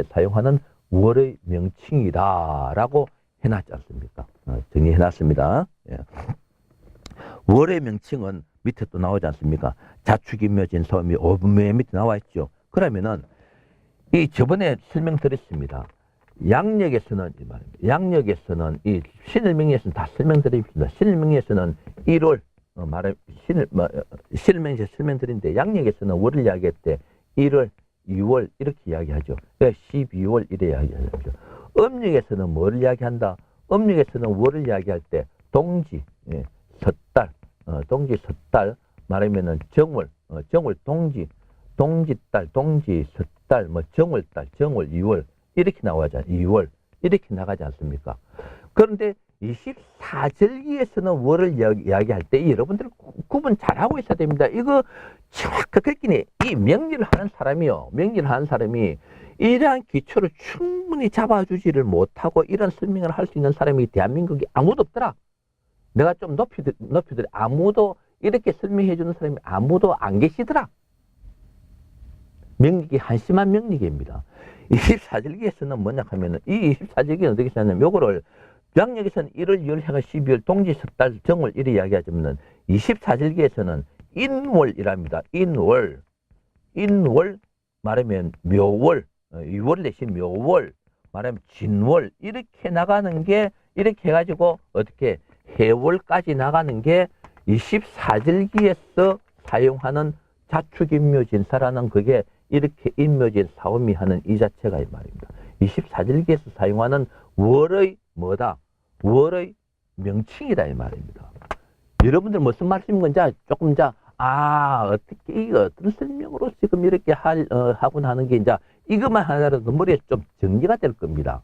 사용하는 월의 명칭이다라고 해놨지 않습니까? 정리해놨습니다. 예. 월의 명칭은 밑에 또 나오지 않습니까? 자축 임묘진 서미 5분의 밑에 나와 있죠. 그러면은 이 저번에 설명드렸습니다. 양력에서는 이 말입니다. 양력에서는 이 신을 명리에서는 다 설명드립니다. 신을 명리에서는 1월 신을 명리에서 설명드린데 양력에서는 월을 이야기할 때 1월, 2월 이렇게 이야기하죠. 12월 이래 이야기하죠. 음력에서는 뭐를 이야기한다? 음력에서는 월을 이야기할 때 동지, 섣달, 동지 섣달 말하면은 정월, 정월 동지, 동지달, 동지 섣달, 뭐 정월달, 정월 2월 이렇게 나오잖아요. 2월 이렇게 나가지 않습니까? 그런데 24절기에서는 월을 이야기할 때 여러분들 구분 잘하고 있어야 됩니다. 이거 정확하게 이 명리를 하는 사람이요. 명리를 하는 사람이 이러한 기초를 충분히 잡아주지를 못하고 이런 설명을 할 수 있는 사람이 대한민국에 아무도 없더라. 내가 좀 높이들 아무도 이렇게 설명해 주는 사람이 아무도 안 계시더라. 명리기 한심한 명리기입니다. 24절기에서는 뭐냐 하면은 이 24절기는 어떻게 쓰냐면 요거를 양력에서는 1월, 2월, 해가 12월, 동지, 섣달, 정월 이래 이야기하자면은 24절기에서는 인월이랍니다. 인월 말하면 묘월, 2월 대신 묘월 말하면 진월 이렇게 나가는 게 이렇게 해가지고 어떻게 해월까지 나가는 게 24절기에서 사용하는 자축인묘진사라는 그게 이렇게 인묘진 사오미 하는 이 자체가 이 말입니다. 24절기에서 사용하는 월의 뭐다? 월의 명칭이다 이 말입니다. 여러분들 무슨 말씀인 건지 조금 어떻게 이거 어떤 설명으로 지금 이렇게 하고 나는 게 이제 이것만 하나라도 머리에 좀 정리가 될 겁니다.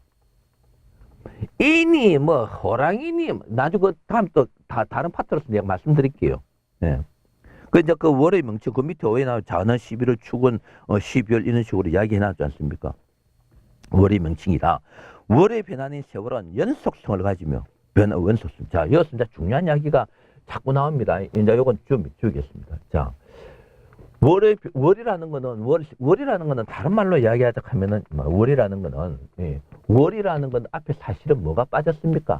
이니 뭐 호랑이니 나중에 다음 또 다른 파트로서 내가 말씀드릴게요. 예. 그 이제 그 월의 명칭 그 밑에 오해 나와 자는 11월 축은 12월 이런 식으로 이야기해 놨지 않습니까? 월의 명칭이다. 월의 변화인 세월은 연속성을 가지며 연속성. 자, 여기서 이제 중요한 이야기가 자꾸 나옵니다. 이제 요건 주겠습니다. 자, 월이라는 거는 다른 말로 이야기하자 하면은 월이라는 거는 앞에 사실은 뭐가 빠졌습니까?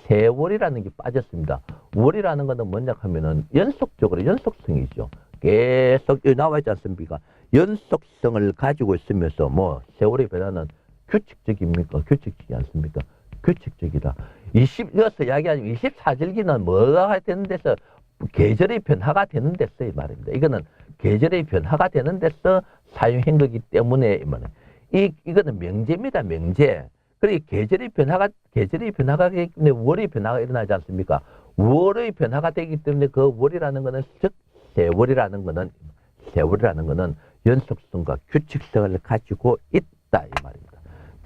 세월이라는 게 빠졌습니다. 월이라는 것은 뭐냐 하면은 연속성이죠. 계속 나와 있지 않습니까? 연속성을 가지고 있으면서 뭐 세월의 변화는 규칙적입니까? 규칙적이지 않습니까? 규칙적이다. 여기서 이야기하는 24절기는 뭐가 되는 데서 계절의 변화가 되는 데서 이 말입니다. 이거는 계절의 변화가 되는 데서 사용한 거기 때문에 이거는 명제입니다. 명제. 그리고 계절의 변화가 되기 때문에 월의 변화가 일어나지 않습니까? 월의 변화가 되기 때문에 그 월이라는 것은 즉 세월이라는 것은 연속성과 규칙성을 가지고 있다 이 말입니다.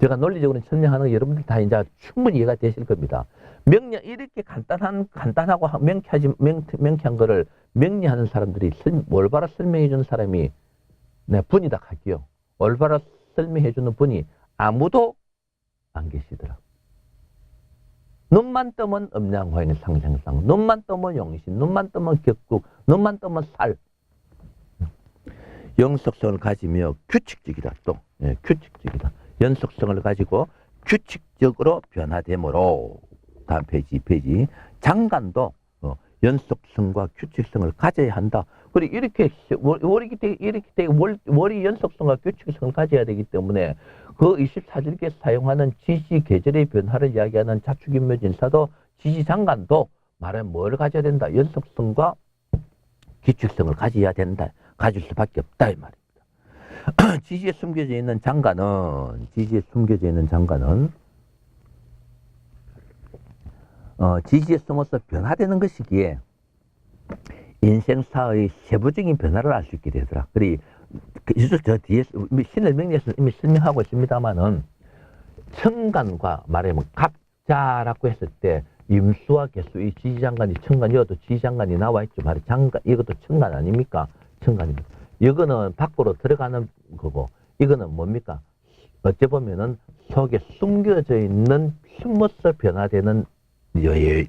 제가 논리적으로 설명하는 거 여러분들 다 이제 충분히 이해가 되실 겁니다. 명리 이렇게 간단하고 명쾌한 거를 명리하는 사람들이 올바로 설명해 주는 사람이 분이다 할게요. 올바로 설명해 주는 분이 아무도 안 계시더라. 눈만 뜨면 음양화인 상생상, 눈만 뜨면 용신, 눈만 뜨면 격국, 눈만 뜨면 살. 영속성을 가지며 규칙적이다. 또 규칙적이다. 연속성을 가지고 규칙적으로 변화되므로 다음 페이지 장간도 연속성과 규칙성을 가져야 한다. 그리고 이렇게 월이 연속성과 규칙성을 가져야 되기 때문에 그 24절기에 사용하는 지지 계절의 변화를 이야기하는 자축인묘진사도 지지장간도 말하면 뭘 가져야 된다? 연속성과 규칙성을 가져야 된다. 가질 수밖에 없다 이 말입니다. 지지에 숨겨져 있는 장간은 지지에 숨어서 변화되는 것이기에 인생사의 세부적인 변화를 알 수 있게 되더라. 그리고 저 뒤에 신을 명리에서 이미 설명하고 있습니다만은 청간과 말하면 갑자라고 했을 때 임수와 개수 이 지지장간이 청간 이것도 지지장간이 나와 있죠. 장간 이것도 청간 아닙니까? 청간입니다. 이거는 밖으로 들어가는 거고 이거는 뭡니까? 어찌 보면은 속에 숨겨져 있는 숨어서 변화되는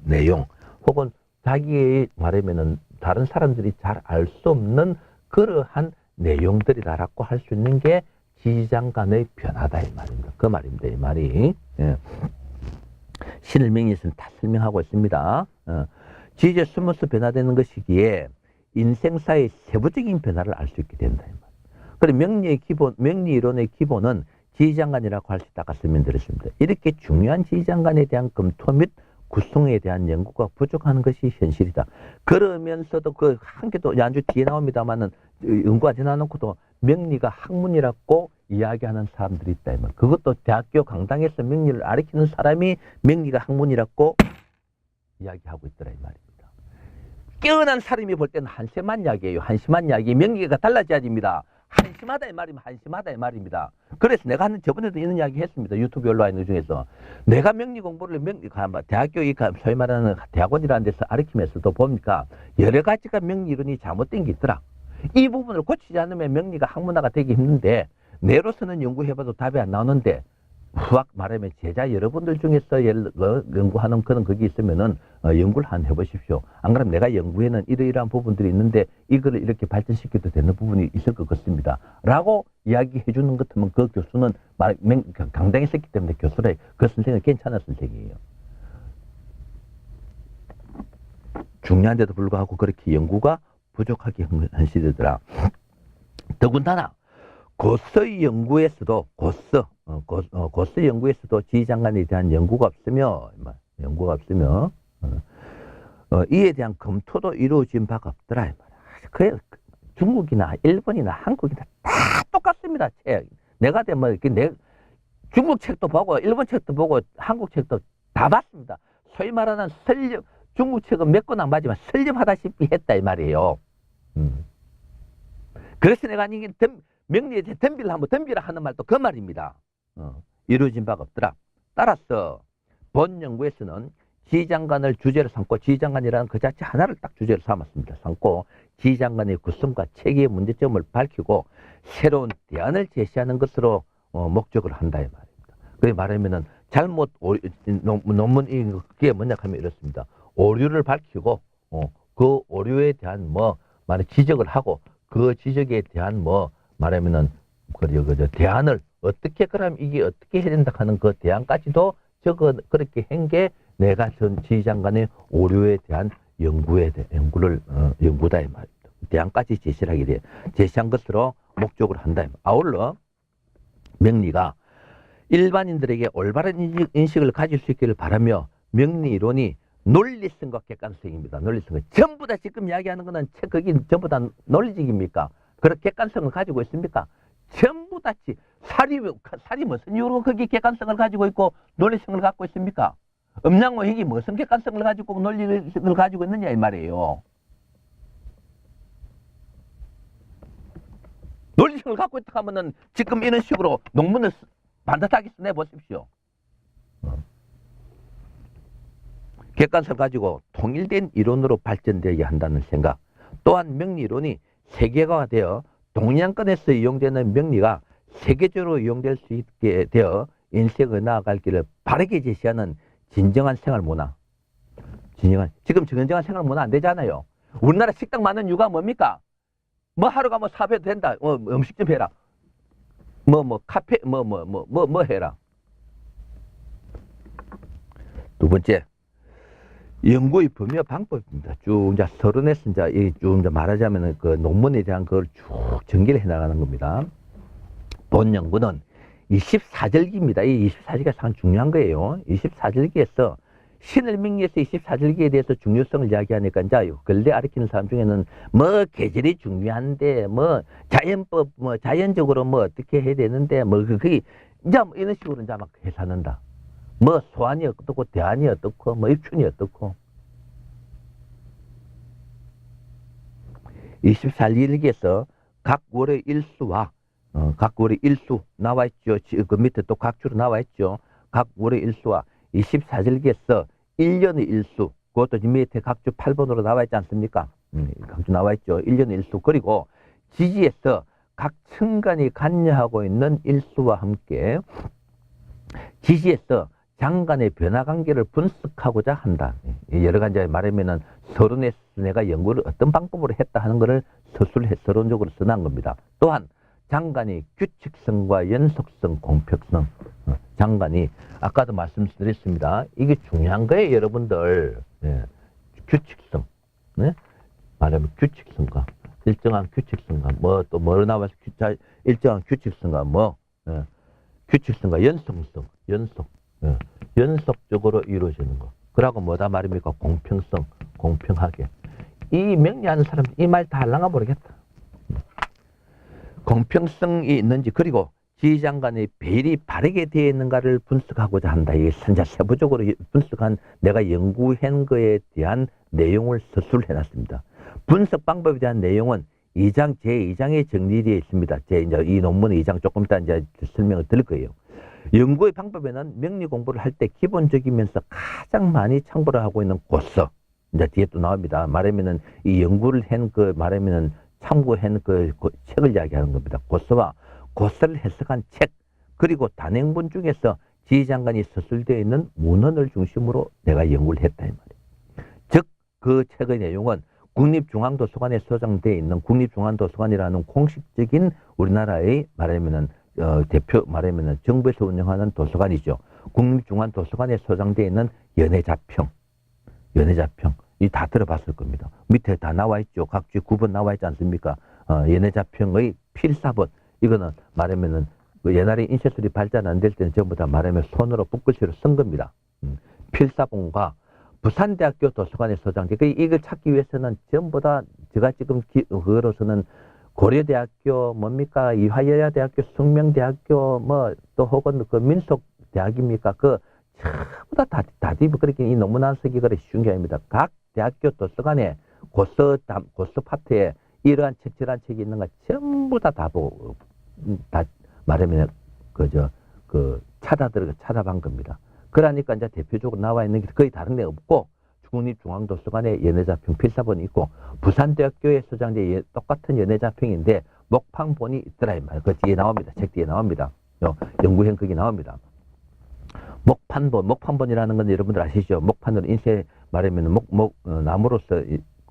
내용, 혹은 자기의 말하면은 다른 사람들이 잘 알 수 없는 그러한 내용들이라고 할 수 있는 게 지지장 간의 변화다 이 말입니다. 그 말입니다. 이 말이. 예. 신을 명리에서는 다 설명하고 있습니다. 지지에 숨어서 변화되는 것이기에 인생사의 세부적인 변화를 알 수 있게 된다. 그리고 명리의 기본, 명리 이론의 기본은 지지장관이라고 할 수 있다고 설명드렸습니다. 이렇게 중요한 지지장관에 대한 검토 및 구성에 대한 연구가 부족한 것이 현실이다. 그러면서도 그 한 개도 안주 뒤에 나옵니다만은 연구가 지나놓고도 명리가 학문이라고 이야기하는 사람들이 있다. 그것도 대학교 강당에서 명리를 가르치는 사람이 명리가 학문이라고 이야기하고 있더라 이 말입니다. 깨어난 사람이 볼 때는 한심한 이야기예요. 한심한 이야기. 명리가 달라져야 됩니다. 한심하다 이 말이면 한심하다 이 말입니다. 그래서 내가 저번에도 이런 이야기 했습니다. 유튜브에 올라와 있는 중에서 내가 명리 공부를 대학교 소위 말하는 대학원이라는 데서 가르치면서도 보니까 여러 가지가 명리 이론이 잘못된 게 있더라. 이 부분을 고치지 않으면 명리가 학문화가 되기 힘든데 내로서는 연구해봐도 답이 안 나오는데 후학 말하면 제자 여러분들 중에서 연구하는 그런 그게 있으면은 연구를 한번 해보십시오. 안 그러면 내가 연구에는 이러이러한 부분들이 있는데 이거를 이렇게 발전시켜도 되는 부분이 있을 것 같습니다. 라고 이야기해 주는 것 같으면 그 교수는 강당에 있었기 때문에 교수라 그 선생은 괜찮은 선생이에요. 중요한데도 불구하고 그렇게 연구가 부족하게 현실이더라. 더군다나 고서 연구에서도 고서 연구에서도 지지장관에 대한 연구가 없으며 이에 대한 검토도 이루어진 바가 없더라. 그 중국이나 일본이나 한국이나 다 똑같습니다. 책. 내가 되면 중국 책도 보고 일본 책도 보고 한국 책도 다 봤습니다. 소위 말하는 설립 중국 책은 몇 권 안 맞지만 설립하다시피 했다 이 말이에요. 그래서 내가 이게 명리에 대해 덤비라 하는 말도 그 말입니다. 이루어진 바가 없더라. 따라서 본 연구에서는 지지장관을 주제로 삼고 지지장관이라는 그 자체 하나를 딱 주제로 삼았습니다. 삼고 지지장관의 구성과 체계의 문제점을 밝히고 새로운 대안을 제시하는 것으로 목적을 한다 이 말입니다. 그게 말하면은 논문이 그게 뭐냐 하면 이렇습니다. 오류를 밝히고 그 오류에 대한 지적을 하고 그 지적에 대한 말하면은 대안을 어떻게 그럼 이게 어떻게 해야 된다 하는 그 대안까지도 그렇게 한 게 내가 전 지휘장관의 오류에 대한 연구다 이 말입니다. 대안까지 제시한 것으로 목적을 한다. 아울러 명리가 일반인들에게 올바른 인식을 가질 수 있기를 바라며 명리 이론이 논리성과 객관성입니다. 논리성. 전부 다 지금 이야기하는 거는 거기 전부 다 논리적입니까? 그런 객관성을 가지고 있습니까? 전부 다 살이 무슨 이유로 거기 객관성을 가지고 있고 논리성을 갖고 있습니까? 음양오행이 무슨 객관성을 가지고 논리성을 가지고 있느냐 이 말이에요. 논리성을 갖고 있다 하면은 지금 이런 식으로 논문을 반듯하게 써내보십시오. 객관성을 가지고 통일된 이론으로 발전되어야 한다는 생각. 또한 명리이론이 세계화되어 동양권에서 이용되는 명리가 세계적으로 이용될 수 있게 되어 인생을 나아갈 길을 바르게 제시하는 진정한 생활문화. 지금 진정한 생활문화 안 되잖아요. 우리나라 식당 많은 이유가 뭡니까? 하루가 사배도 된다. 음식 좀 해라. 카페, 해라. 두 번째. 연구의 범위와 방법입니다. 쭉 이제 서론에서 쭉 말하자면 그 논문에 대한 걸 쭉 전개를 해 나가는 겁니다. 본 연구는 24절기입니다. 이 24절기가 상당히 중요한 거예요. 24절기에서 신을 명리해서 24절기에 대해서 중요성을 이야기하니까 이제 근래 가르치는 사람 중에는 계절이 중요한데 자연법 자연적으로 어떻게 해야 되는데 그게 이제 이런 식으로 이제 막 해사는다. 소환이 어떻고 대안이 어떻고 입춘이 어떻고 24일기에서 각 월의 일수와 각 월의 일수 나와 있죠. 그 밑에 또 각주로 나와 있죠. 각 월의 일수와 24절기에서 1년의 일수, 그것도 밑에 각주 8번으로 나와 있지 않습니까? 각주 나와 있죠. 1년의 일수. 그리고 지지에서 각 층간이 관여하고 있는 일수와 함께 지시에서 장간의 변화 관계를 분석하고자 한다. 여러 가지 말하면은 서론에서 내가 연구를 어떤 방법으로 했다 하는 것을 서론적으로 써놓은 겁니다. 또한 장간이 규칙성과 연속성, 공평성. 장간이 아까도 말씀드렸습니다. 이게 중요한 거예요, 여러분들. 예. 규칙성. 네? 말하면 규칙성과 일정한 규칙성과 뭐 또 뭐로 나와서 일정한 규칙성과 뭐 예. 규칙성과 연속성, 예. 연속적으로 이루어지는 거. 그러고 뭐다 말입니까? 공평성, 공평하게. 이 명리하는 사람 이 말 다 할랑가 모르겠다. 공평성이 있는지 그리고 지휘장 간의 배일이 바르게 되어 있는가를 분석하고자 한다. 이게 진짜 세부적으로 분석한 내가 연구한 거에 대한 내용을 서술해 놨습니다. 분석 방법에 대한 내용은 2장 제2장에 정리되어 있습니다. 이제 이 논문의 2장 조금 이따 이제 설명을 드릴 거예요. 연구의 방법에는 명리 공부를 할 때 기본적이면서 가장 많이 참고를 하고 있는 고서. 이제 뒤에 또 나옵니다. 말하면은 이 연구를 한 말하면은 참고한 책을 이야기하는 겁니다. 고서를 해석한 책, 그리고 단행본 중에서 지휘장관이 서술되어 있는 문헌을 중심으로 내가 연구를 했다 이 말이에요. 즉, 그 책의 내용은 국립중앙도서관에 소장되어 있는 국립중앙도서관이라는 공식적인 우리나라의 말하면은 대표 말하면은 정부에서 운영하는 도서관이죠. 국립중앙도서관에 소장되어 있는 연애자평 이 다 들어봤을 겁니다. 밑에 다 나와 있죠. 각주의 9번 나와 있지 않습니까? 연애자평의 필사본. 이거는 말하면은 옛날에 인쇄술이 발전 안 될 때는 전부 다 말하면 손으로 붓글씨로 쓴 겁니다. 필사본과 부산대학교 도서관에 소장돼. 이걸 찾기 위해서는 전부 다 제가 지금 그거로서는 고려대학교 뭡니까? 이화여자대학교, 숙명대학교 뭐 또 혹은 그 민속대학입니까? 전부 다 뒤집어 그렇게 이 논문 안 쓰기 그래 쉬운 게 아닙니다. 각 대학교 도서관에 고서 파트에 이러한 책, 저러한 책이 있는가 전부 다 보고 다 말하면 찾아본 겁니다. 그러니까 이제 대표적으로 나와 있는 게 거의 다른 데 없고 국립중앙도서관에 연애자평 필사본이 있고 부산대학교에 소장된 똑같은 연애자평인데 목판본이 있더라 이 말이에요. 그 뒤에 나옵니다. 책 뒤에 나옵니다. 연구형 거기 나옵니다. 목판본이라는 건 여러분들 아시죠? 목판으로 인쇄 말하면 나무로서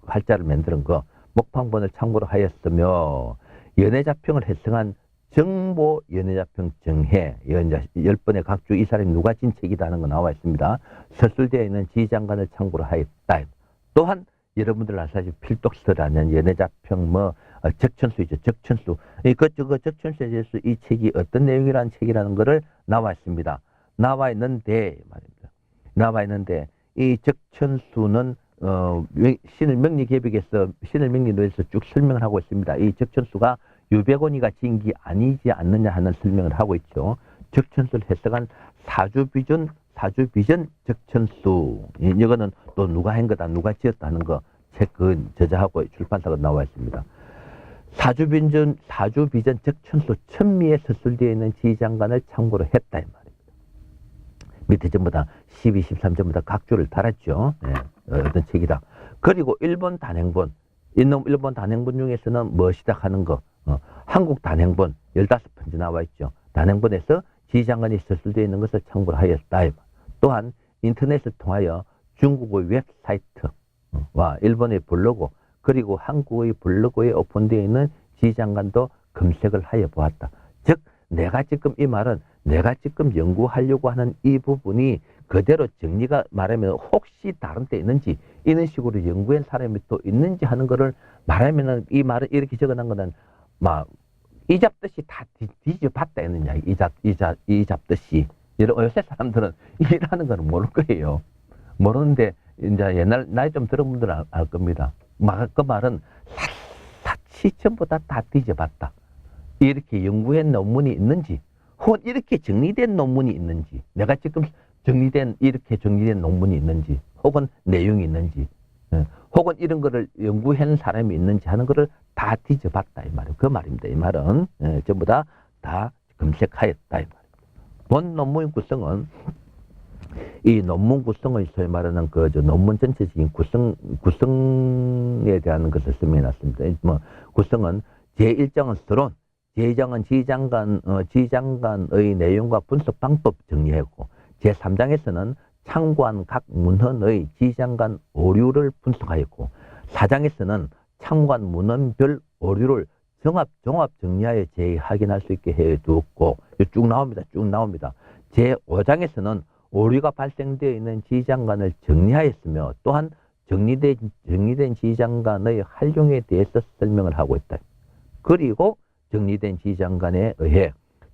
활자를 만드는 거. 목판본을 참고로 하였으며 연애자평을 해석한 정보 연애자평 정해 10번의 각주 이 사람이 누가 진 책이다 하는 거 나와 있습니다. 서술되어 있는 지휘장관을 참고로 하였다. 또한 여러분들 아시다시피 필독서라는 연애자평 적천수이죠. 적천수. 적천수에 대해서 이 책이 어떤 내용이라는 책이라는 거를 나와 있습니다. 나와 있는데 이 적천수는 신을 명리개벽에서 신을 명리로해서 쭉 설명을 하고 있습니다. 이 적천수가 유백원이가 지은 게 아니지 않느냐 하는 설명을 하고 있죠. 적천수를 해석한 사주비전 적천수. 이거는 또 누가 한 거다, 누가 지었다 하는 거 책 저자하고 출판사가 나와 있습니다. 사주비전 적천수 천미에 서술되어 있는 지휘장관을 참고로 했다 이 말입니다. 밑에 전부 다 12, 13 전부 다 각주를 달았죠. 네, 어떤 책이다. 그리고 일본 단행본 중에서는 시작하는 거 한국 단행본 15편지 나와 있죠. 단행본에서 지휘장관이 서술되어 있는 것을 참고를 하였다. 또한 인터넷을 통하여 중국의 웹사이트와 일본의 블로그 그리고 한국의 블로그에 오픈되어 있는 지휘장관도 검색을 하여 보았다. 즉 내가 지금 연구하려고 하는 이 부분이 그대로 정리가 말하면 혹시 다른 데 있는지 이런 식으로 연구한 사람이 또 있는지 하는 거를 말하면은 이 말을 이렇게 적어놓은 거는 이 잡듯이 다 뒤져봤다 했느냐 이 잡듯이 요새 사람들은 이라는 거는 모를 거예요. 모르는데 이제 옛날 나이 좀 들은 분들은 알 겁니다. 그 말은 샅샅이 전부 다 뒤져봤다. 이렇게 연구한 논문이 있는지 혹은 이렇게 정리된 논문이 있는지 내가 지금 이렇게 정리된 논문이 있는지 혹은 내용이 있는지 혹은 이런 거를 연구한 사람이 있는지 하는 거를 다 뒤져봤다 이 말이에요. 그 말입니다. 이 말은 전부 다 검색하였다 이 말입니다. 본 논문의 구성은 이 논문 구성의 소위 말하는 논문 전체적인 구성에 대한 것을 설명해 놨습니다. 구성은 제1장은 서론, 지휘장관의 내용과 분석 방법 정리했고, 제3장에서는 참고한 각 문헌의 지휘장관 오류를 분석하였고, 4장에서는 참고한 문헌별 오류를 종합 정리하여 재확인할 수 있게 해두었고, 쭉 나옵니다. 쭉 나옵니다. 제5장에서는 오류가 발생되어 있는 지휘장관을 정리하였으며, 또한 정리된 지휘장관의 활용에 대해서 설명을 하고 있다. 그리고 정리된 지휘장관에 의해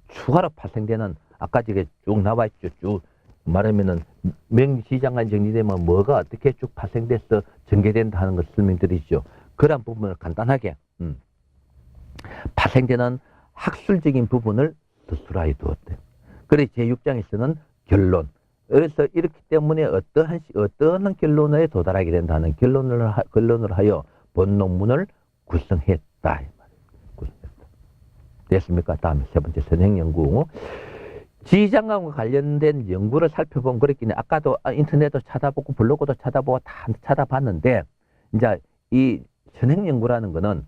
추가로 발생되는, 아까 저게 쭉 나와 있죠. 쭉 말하면은 지휘장관 정리되면 뭐가 어떻게 쭉 발생돼서 전개된다 하는 것을 설명드리죠. 그런 부분을 간단하게 발생되는 학술적인 부분을 서술하여 두었대요. 그래서 제6장에서는 결론. 그래서 이렇기 때문에 어떠한 결론에 도달하게 된다는 결론을 하여 본 논문을 구성했다. 됐습니까? 다음에 세 번째 선행연구. 지휘장관과 관련된 연구를 살펴본 그랬기는 아까도 인터넷도 찾아보고 블로그도 찾아보고 다 찾아봤는데, 이제 이 선행연구라는 거는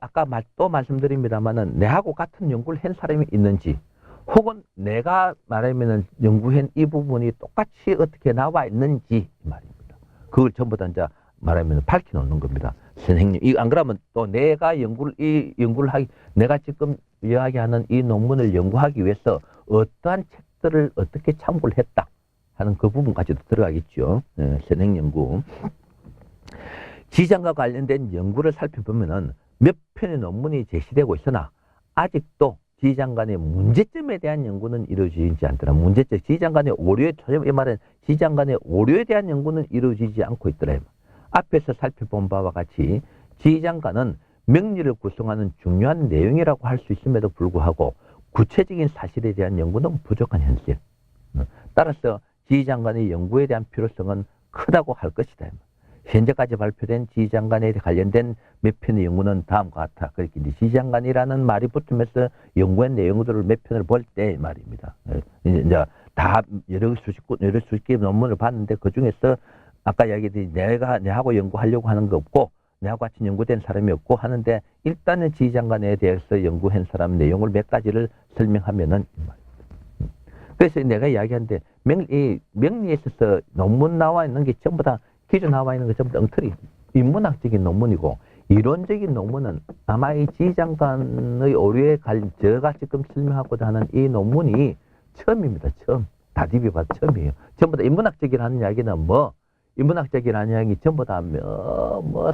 아까 또 말씀드립니다만은 내하고 같은 연구를 한 사람이 있는지, 혹은 내가 말하면은 연구한 이 부분이 똑같이 어떻게 나와 있는지 말입니다. 그걸 전부 다 이제 말하면 밝혀놓는 겁니다. 선생님, 안 그러면 또 내가 내가 지금 이야기하는 이 논문을 연구하기 위해서 어떠한 책들을 어떻게 참고를 했다 하는 그 부분까지도 들어가겠죠. 선행연구. 지휘장과 관련된 연구를 살펴보면은 몇 편의 논문이 제시되고 있으나 아직도 지휘장관의 문제점에 대한 연구는 이루어지지 않더라. 문제점, 지휘장관의 오류에 대한 연구는 이루어지지 않고 있더라. 앞에서 살펴본 바와 같이 지휘장관은 명리를 구성하는 중요한 내용이라고 할 수 있음에도 불구하고 구체적인 사실에 대한 연구는 부족한 현실. 따라서 지휘장관의 연구에 대한 필요성은 크다고 할 것이다. 현재까지 발표된 지휘장관에 관련된 몇 편의 연구는 다음과 같아. 그렇게 지휘장관이라는 말이 붙으면서 연구한 내용들을 몇 편을 볼 때 말입니다. 이제 다 여러 수십 개의 논문을 봤는데 그 중에서 아까 이야기했듯이 내하고 연구하려고 하는 거 없고 내하고 같이 연구된 사람이 없고 하는데, 일단은 지휘장관에 대해서 연구한 사람 내용을 몇 가지를 설명하면은, 그래서 내가 이야기하는데 명리에 있어서 논문 나와 있는 게 전부 다 기존 나와 있는 게 전부 다 엉터리, 인문학적인 논문이고, 이론적인 논문은 아마 이 지휘장관의 오류에 관련 제가 지금 설명하고자 하는 이 논문이 처음입니다. 처음. 다 뒤집어봐도 처음이에요. 전부 다 인문학적이라는 이야기는 인문학적이라는 이야기 전부 다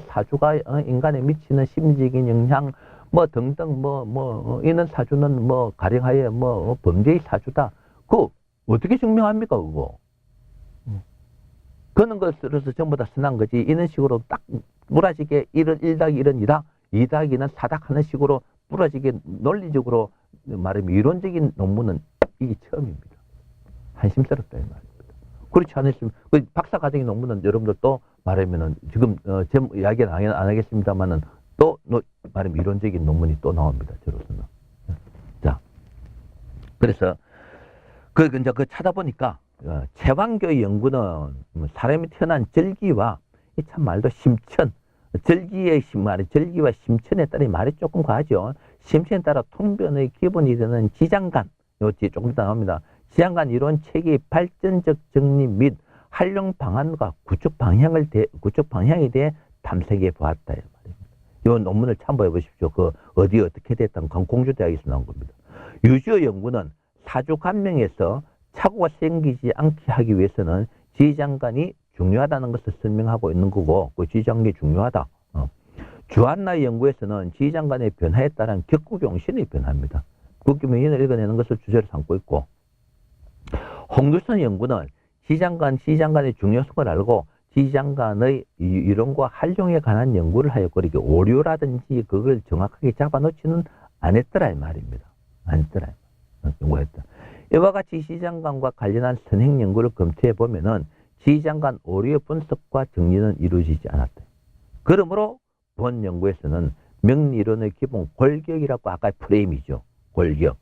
사주가 인간에 미치는 심리적인 영향 등등 이런 사주는 가령하여 범죄의 사주다. 그거 어떻게 증명합니까 그거? 그런 것으로서 전부 다 선한 거지. 이런 식으로 딱 부러지게 1은 1더하기 1은 2다. 2더하기 2는 4다 하는 식으로 부러지게 논리적으로 말하면 이론적인 논문은 이게 처음입니다. 한심스럽다 이 말입니다. 그렇지 않으시면 그 박사과정의 논문은 여러분들도 말하면은 지금 이야기는 안 하겠습니다만은 또 말하면 이론적인 논문이 또 나옵니다. 저로서는. 자, 그래서 이제 찾아보니까 최왕교의 연구는 사람이 태어난 절기와 참 말도 심천, 절기와 심천에 따라 말이 조금 과하죠. 심천에 따라 통변의 기본이 되는 지장간, 요 뒤에 조금 더 나옵니다. 지장간 이론 체계의 발전적 정리 및 활용 방안과 구축 방향에 대해 탐색해 보았다. 이 논문을 참고해 보십시오. 어디 어떻게 됐던 공주대학에서 나온 겁니다. 유지의 연구는 사주 감명에서 착오가 생기지 않게 하기 위해서는 지휘장관이 중요하다는 것을 설명하고 있는 거고, 그 지휘장관이 중요하다. 주한나의 연구에서는 지휘장관의 변화에 따른 격구용신의 변화입니다. 국기명인을 읽어내는 것을 주제로 삼고 있고, 홍두선 연구는 지휘장관의 중요성을 알고 지휘장관의 이론과 활용에 관한 연구를 하였고, 이렇게 오류라든지 그걸 정확하게 잡아놓지는 않았더라 이 말입니다. 연구했다. 이와 같이 지휘장관과 관련한 선행 연구를 검토해 보면은 지휘장관 오류의 분석과 정리는 이루어지지 않았다. 그러므로 본 연구에서는 명리론의 기본 골격이라고 아까 프레임이죠. 골격,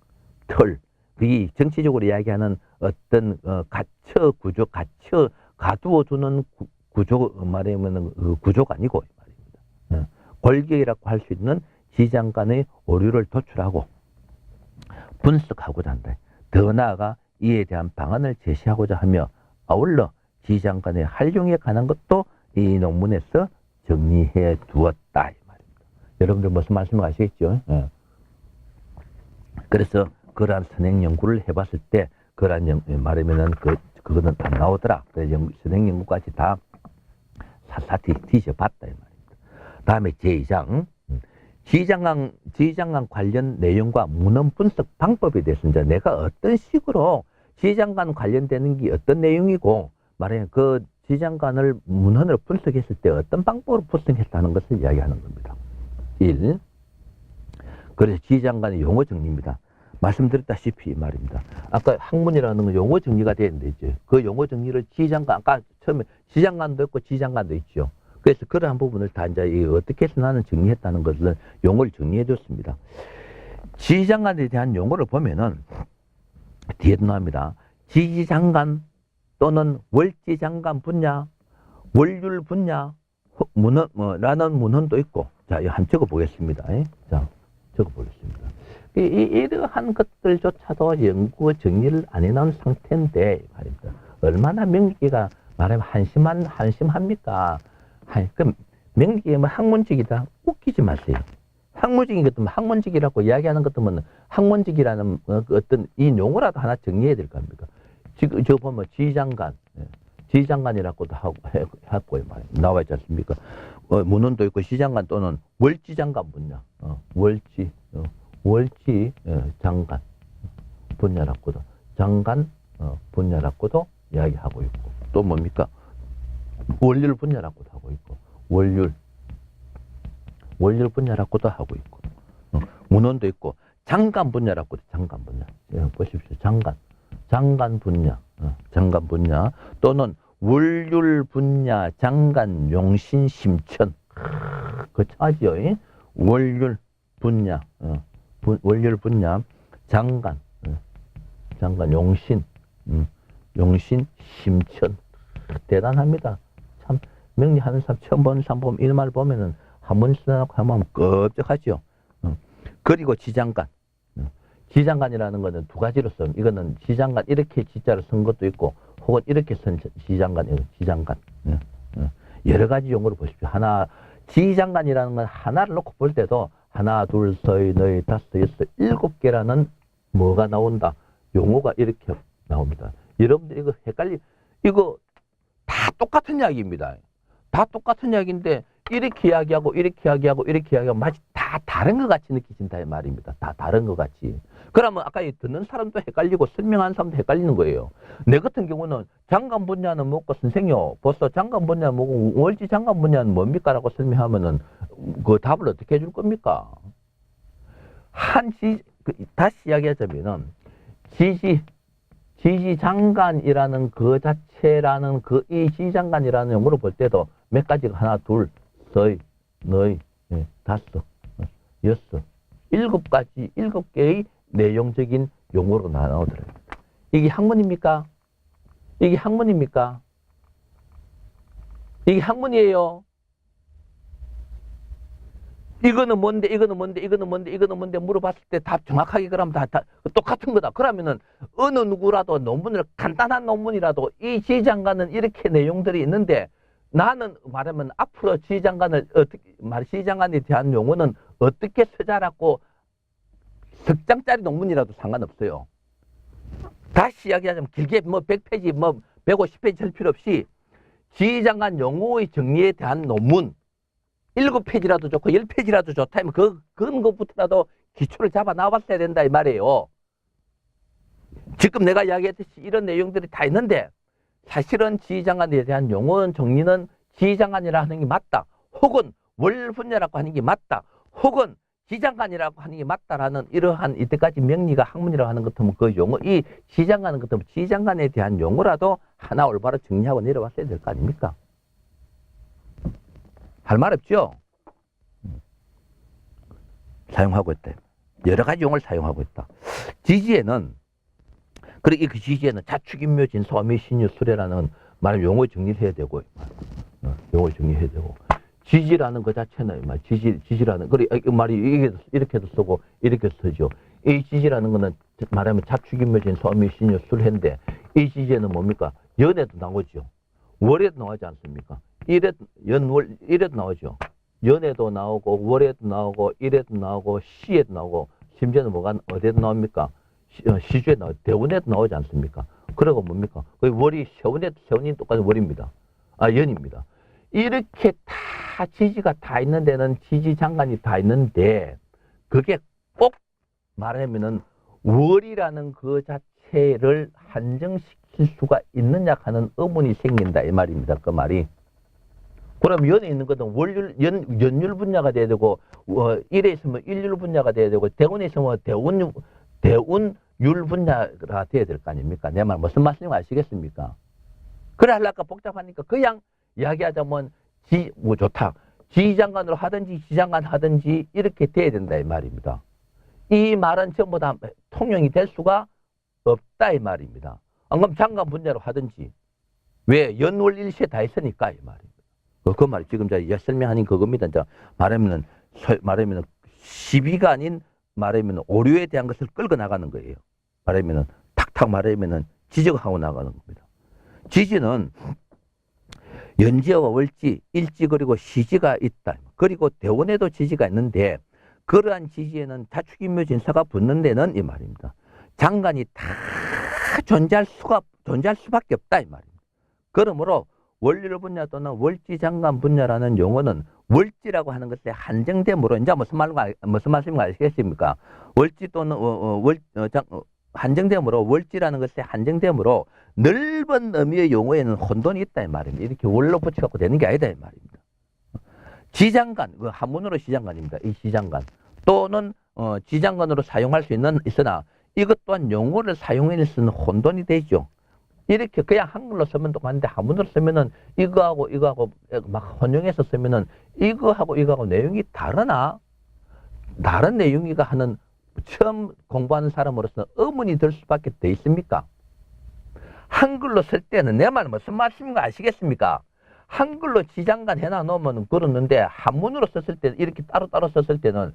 틀. 이 정치적으로 이야기하는 어떤 갇혀 구조, 가두어 두는 구조 말하면 구조가 아니고 말입니다. 골격이라고 할 수 있는 지휘장관의 오류를 도출하고 분석하고자 한다. 더 나아가 이에 대한 방안을 제시하고자 하며 아울러 지휘장관의 활용에 관한 것도 이 논문에서 정리해 두었다. 이 말입니다. 여러분들 무슨 말씀을 아시겠죠? 예. 그래서 그러한 선행 연구를 해봤을 때 그러한 말하면은 그거는 안 나오더라. 그래서 선행 연구까지 다 사사히 뒤져봤다. 이 말입니다. 다음에 제2장. 지휘장관 관련 내용과 문헌 분석 방법에 대해서 이제 내가 어떤 식으로 지휘장관 관련되는 게 어떤 내용이고 말하면 그 지휘장관을 문헌으로 분석했을 때 어떤 방법으로 분석했다는 것을 이야기하는 겁니다. 1. 그래서 지휘장관의 용어 정리입니다. 말씀드렸다시피 말입니다. 아까 학문이라는 건 용어 정리가 되는데 이제 그 용어 정리를 지휘장관 아까 처음에 지휘장관도 있고 지휘장관도 있죠. 그래서 그러한 부분을 다 이제 어떻게 해서 나는 정리했다는 것을 용어를 정리해 줬습니다. 지휘장관에 대한 용어를 보면은 뒤에도 나옵니다. 지휘장관 또는 월지장관 분야, 월율 분야, 라는 문헌도 있고, 자, 이거 한번 적어 보겠습니다. 자, 적어 보겠습니다. 이러한 것들조차도 연구 정리를 안 해놓은 상태인데, 말입니다. 얼마나 명리가 말하면 한심합니까? 그럼 명리가 뭐 학문직이다. 웃기지 마세요. 학문직인 것도 학문직이라고 이야기하는 것도 뭐 학문직이라는 어떤 이 용어라도 하나 정리해야 될 겁니다. 지금 저 보면 지휘장관, 지휘장관이라고도 하고 나와 있지 않습니까? 문헌도 있고 시장관 또는 월지장관 분야, 월지 장관 분야라고도 장관 분야라고도 이야기하고 있고 또 뭡니까? 월율 분야라고도 하고 있고 월율 분야라고도 하고 있고 문헌도 있고 장관 분야라고도 장관 분야 보십시오. 장관 분야 또는 월율 분야 장관 용신 심천 그 차지요. 월율 분야 장관 용신 심천 대단합니다. 참 명리하는 사람 처음 보는 사람 보면 이 말 보면은 한 번 쓰다놓고 하면 끔찍하죠. 그리고 지장관이라는 것은 두 가지로 써. 이거는 지장관 이렇게 지자로 쓴 것도 있고 혹은 이렇게 쓴 지장관. 여러 가지 용어로 보십시오. 지장관이라는 건 하나를 놓고 볼 때도 하나, 둘, 셋, 넷, 다섯, 여섯, 7개라는 뭐가 나온다. 용어가 이렇게 나옵니다. 여러분들 이거 이거 다 똑같은 이야기입니다. 다 똑같은 이야기인데 이렇게 이야기하고 마치 다 다른 것 같이 느끼신다 이 말입니다. 다 다른 것 같이. 그러면 아까 듣는 사람도 헷갈리고 설명하는 사람도 헷갈리는 거예요. 내 같은 경우는 장관 분야는 뭐고 선생님 벌써 장관 분야는 뭐고 월지 장관 분야는 뭡니까? 라고 설명하면은 그 답을 어떻게 해줄 겁니까? 다시 이야기하자면은 지지장관이라는 그 자체라는 이 지지장관이라는 용어로 볼 때도 몇 가지가 하나, 둘, 셋, 넷, 다섯, 여섯, 7개의 내용적인 용어로 나오더라고요. 이게 학문입니까? 이게 학문이에요. 이거는 뭔데 물어봤을 때 답 정확하게 그러면 다 똑같은 거다. 그러면은 어느 누구라도 논문을 간단한 논문이라도 이 지휘장관은 이렇게 내용들이 있는데 나는 말하면 앞으로 지휘장관에 대한 용어는 어떻게 쓰자라고 석장짜리 논문이라도 상관없어요. 다시 이야기하자면 길게 100페이지 150페이지 할 필요 없이 지휘장관 용어의 정리에 대한 논문 7페이지라도 좋고 10페이지라도 좋다 하면 그런 것부터라도 기초를 잡아 나왔어야 된다 이 말이에요. 지금 내가 이야기했듯이 이런 내용들이 다 있는데 사실은 지휘장관에 대한 용어 정리는 지휘장관이라 하는 게 맞다. 혹은 월분야라고 하는 게 맞다. 혹은 지장관이라고 하는 게 맞다라는 이러한 이때까지 명리가 학문이라고 하는 것 같으면 그 용어, 이 지장관은 것 같으면 지장관에 대한 용어라도 하나 올바로 정리하고 내려왔어야 될 거 아닙니까? 할 말 없죠? 사용하고 있다. 여러 가지 용어를 사용하고 있다. 지지에는, 그리고 그 지지에는 자축인묘, 진소화미, 신유, 수레라는 말을 용어 정리를 해야 되고, 용어 정리해야 되고, 지지라는 그 자체는, 지지라는, 그리고 이 말이 이렇게도 쓰고, 이렇게 쓰죠. 이 지지라는 거는 말하면 자축인묘진 소미 신유 술해인데 이 지지에는 뭡니까? 연에도 나오죠. 월에도 나오지 않습니까? 연월 일에도 나오죠. 연에도 나오고 월에도 나오고 일에도 나오고 시에도 나오고 심지어는 뭐가 어디에도 나옵니까? 시주에 나오고 대운에도 나오지 않습니까? 그리고 뭡니까? 그 월이 세운이 똑같은 월입니다. 연입니다. 이렇게 다 지지가 다 있는 데는 지지장관이 다 있는데 그게 꼭 말하면은 월이라는 그 자체를 한정시킬 수가 있느냐 하는 의문이 생긴다 이 말입니다. 그 말이. 그럼 연에 있는 것은 연율 분야가 돼야 되고 일에 있으면 일률 분야가 돼야 되고 대운에 있으면 대운율 분야가 돼야 될 거 아닙니까? 내 말 무슨 말씀인지 아시겠습니까? 그래 하려니까 복잡하니까 그냥 이야기하자면 좋다. 지장관으로 하든지 지장관 하든지 이렇게 돼야 된다 이 말입니다. 이 말은 전부 다 통용이 될 수가 없다 이 말입니다. 그럼 장관 분야로 하든지 왜 연월일시에 다 있으니까 이 말입니다. 그 말이 지금 제가 설명하는 그겁니다. 이제 말하면은 시비가 아닌 말하면 오류에 대한 것을 끌고 나가는 거예요. 말하면은 탁탁 말하면은 지적하고 나가는 겁니다. 지지는 연지와 월지, 일지 그리고 시지가 있다. 그리고 대원에도 지지가 있는데 그러한 지지에는 자축인묘 진사가 붙는 데는 이 말입니다. 장관이 다 존재할 수밖에 없다 이 말입니다. 그러므로 원리를 분야 또는 월지장관 분야라는 용어는 월지라고 하는 것에 한정됨으로 이제 무슨 말씀인지 아시겠습니까? 월지 또는 한정됨으로 월지라는 것에 한정됨으로 넓은 의미의 용어에는 혼돈이 있다 이 말입니다. 이렇게 월로 붙여갖고 되는 게 아니다 이 말입니다. 지장관, 한문으로 시장관입니다. 이 시장관 또는 지장관으로 사용할 수 있으나 이것 또한 용어를 사용해서는 혼돈이 되죠. 이렇게 그냥 한글로 쓰면 똑같은데 한문으로 쓰면은 이거하고 막 혼용해서 쓰면은 이거하고 내용이 다르나? 다른 내용이가 하는 처음 공부하는 사람으로서 의문이 들 수밖에 돼 있습니까? 한글로 쓸 때는 내 말은 무슨 말씀인가 아시겠습니까? 한글로 지장관 해놔 놓으면 그러는데 한문으로 썼을 때는 이렇게 따로따로 썼을 때는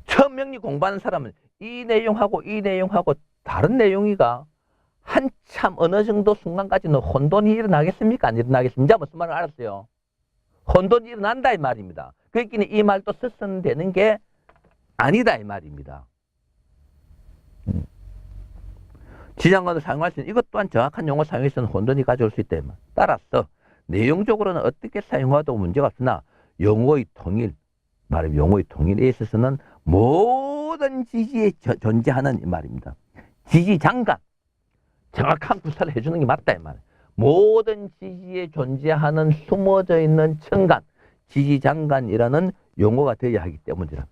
처음 명리 공부하는 사람은 이 내용하고 다른 내용이가 한참 어느 정도 순간까지는 혼돈이 일어나겠습니까? 안 일어나겠습니까? 무슨 말을 알았어요? 혼돈이 일어난다 이 말입니다. 그러니까 이 말도 썼으면 되는 게 아니다 이 말입니다. 지장관을 사용할 수 있는 이것 또한 정확한 용어 사용에서는 혼돈이 가져올 수 있다. 따라서 내용적으로는 어떻게 사용해도 문제가 없으나 용어의 통일, 말하면 용어의 통일에 있어서는 모든 지지에 존재하는 이 말입니다. 지지장관, 정확한 구사를 해주는 게 맞다 이 말이에요. 모든 지지에 존재하는 숨어져 있는 천간, 지지장관이라는 용어가 되어야 하기 때문이라.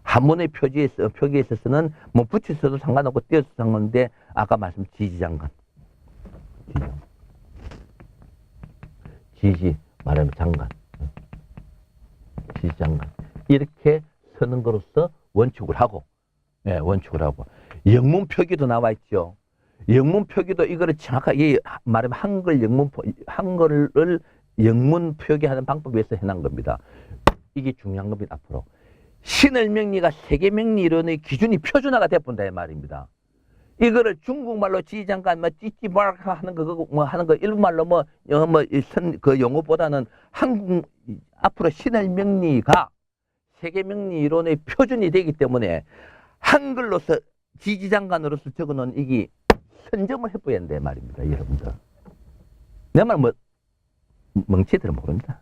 한문의 표기에 있어서는 뭐 붙여서도 상관없고 띄어서도 상관없는데 아까 말씀 지지장관. 지지 말하면 장관. 지지장관. 이렇게 서는 것으로서 원칙을 하고 영문 표기도 나와 있죠. 영문 표기도 이거를 정확하게 말하면 한글을 영문 표기하는 방법에서 해놓은 겁니다. 이게 중요한 겁니다. 앞으로 신을 명리가 세계 명리 이론의 기준이 표준화가 돼본다 이 말입니다. 이거를 중국말로 지장관 찌찌마르 하는 거 일본말로 그 용어보다는 앞으로 신을 명리가 세계 명리 이론의 표준이 되기 때문에 한글로서 지지장관으로서 적어놓은 이게 선점을 해봐야 한다 말입니다. 여러분들. 내 말 멍치들은 모릅니다.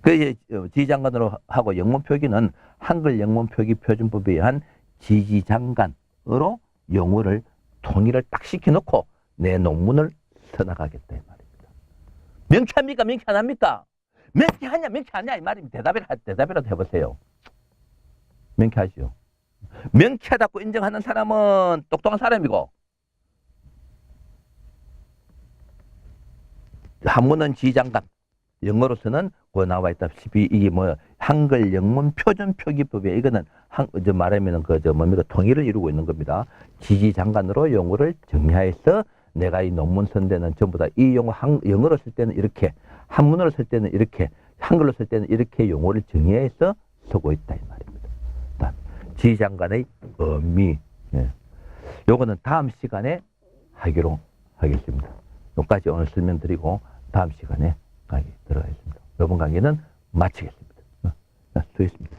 그 지지장관으로 하고 영문 표기는 한글 영문 표기 표준법에 의한 지지장관으로 용어를 통일을 딱 시켜놓고 내 논문을 써나가겠다 이 말입니다. 명쾌합니까? 명쾌 안 합니까? 명쾌하냐 명쾌 하냐 이 말입니다. 대답이라도 해보세요. 명쾌하죠. 명쾌하다고 인정하는 사람은 똑똑한 사람이고 한문은 지장관, 영어로서는 그 나와 있다시피 이게 한글 영문 표준 표기법에 이거는 말하면은 통일을 이루고 있는 겁니다. 지지장관으로 용어를 정리하여서 내가 이 논문 쓴 데는 전부 다 이 용어 영어로 쓸 때는 이렇게, 한문으로 쓸 때는 이렇게, 한글로 쓸 때는 이렇게 용어를 정리해서 쓰고 있다 이 말입니다. 지지장관의 의미. 요거는 다음 시간에 하기로 하겠습니다. 여기까지 오늘 설명드리고 다음 시간에 강의 들어가겠습니다. 이번 강의는 마치겠습니다. 수고했습니다.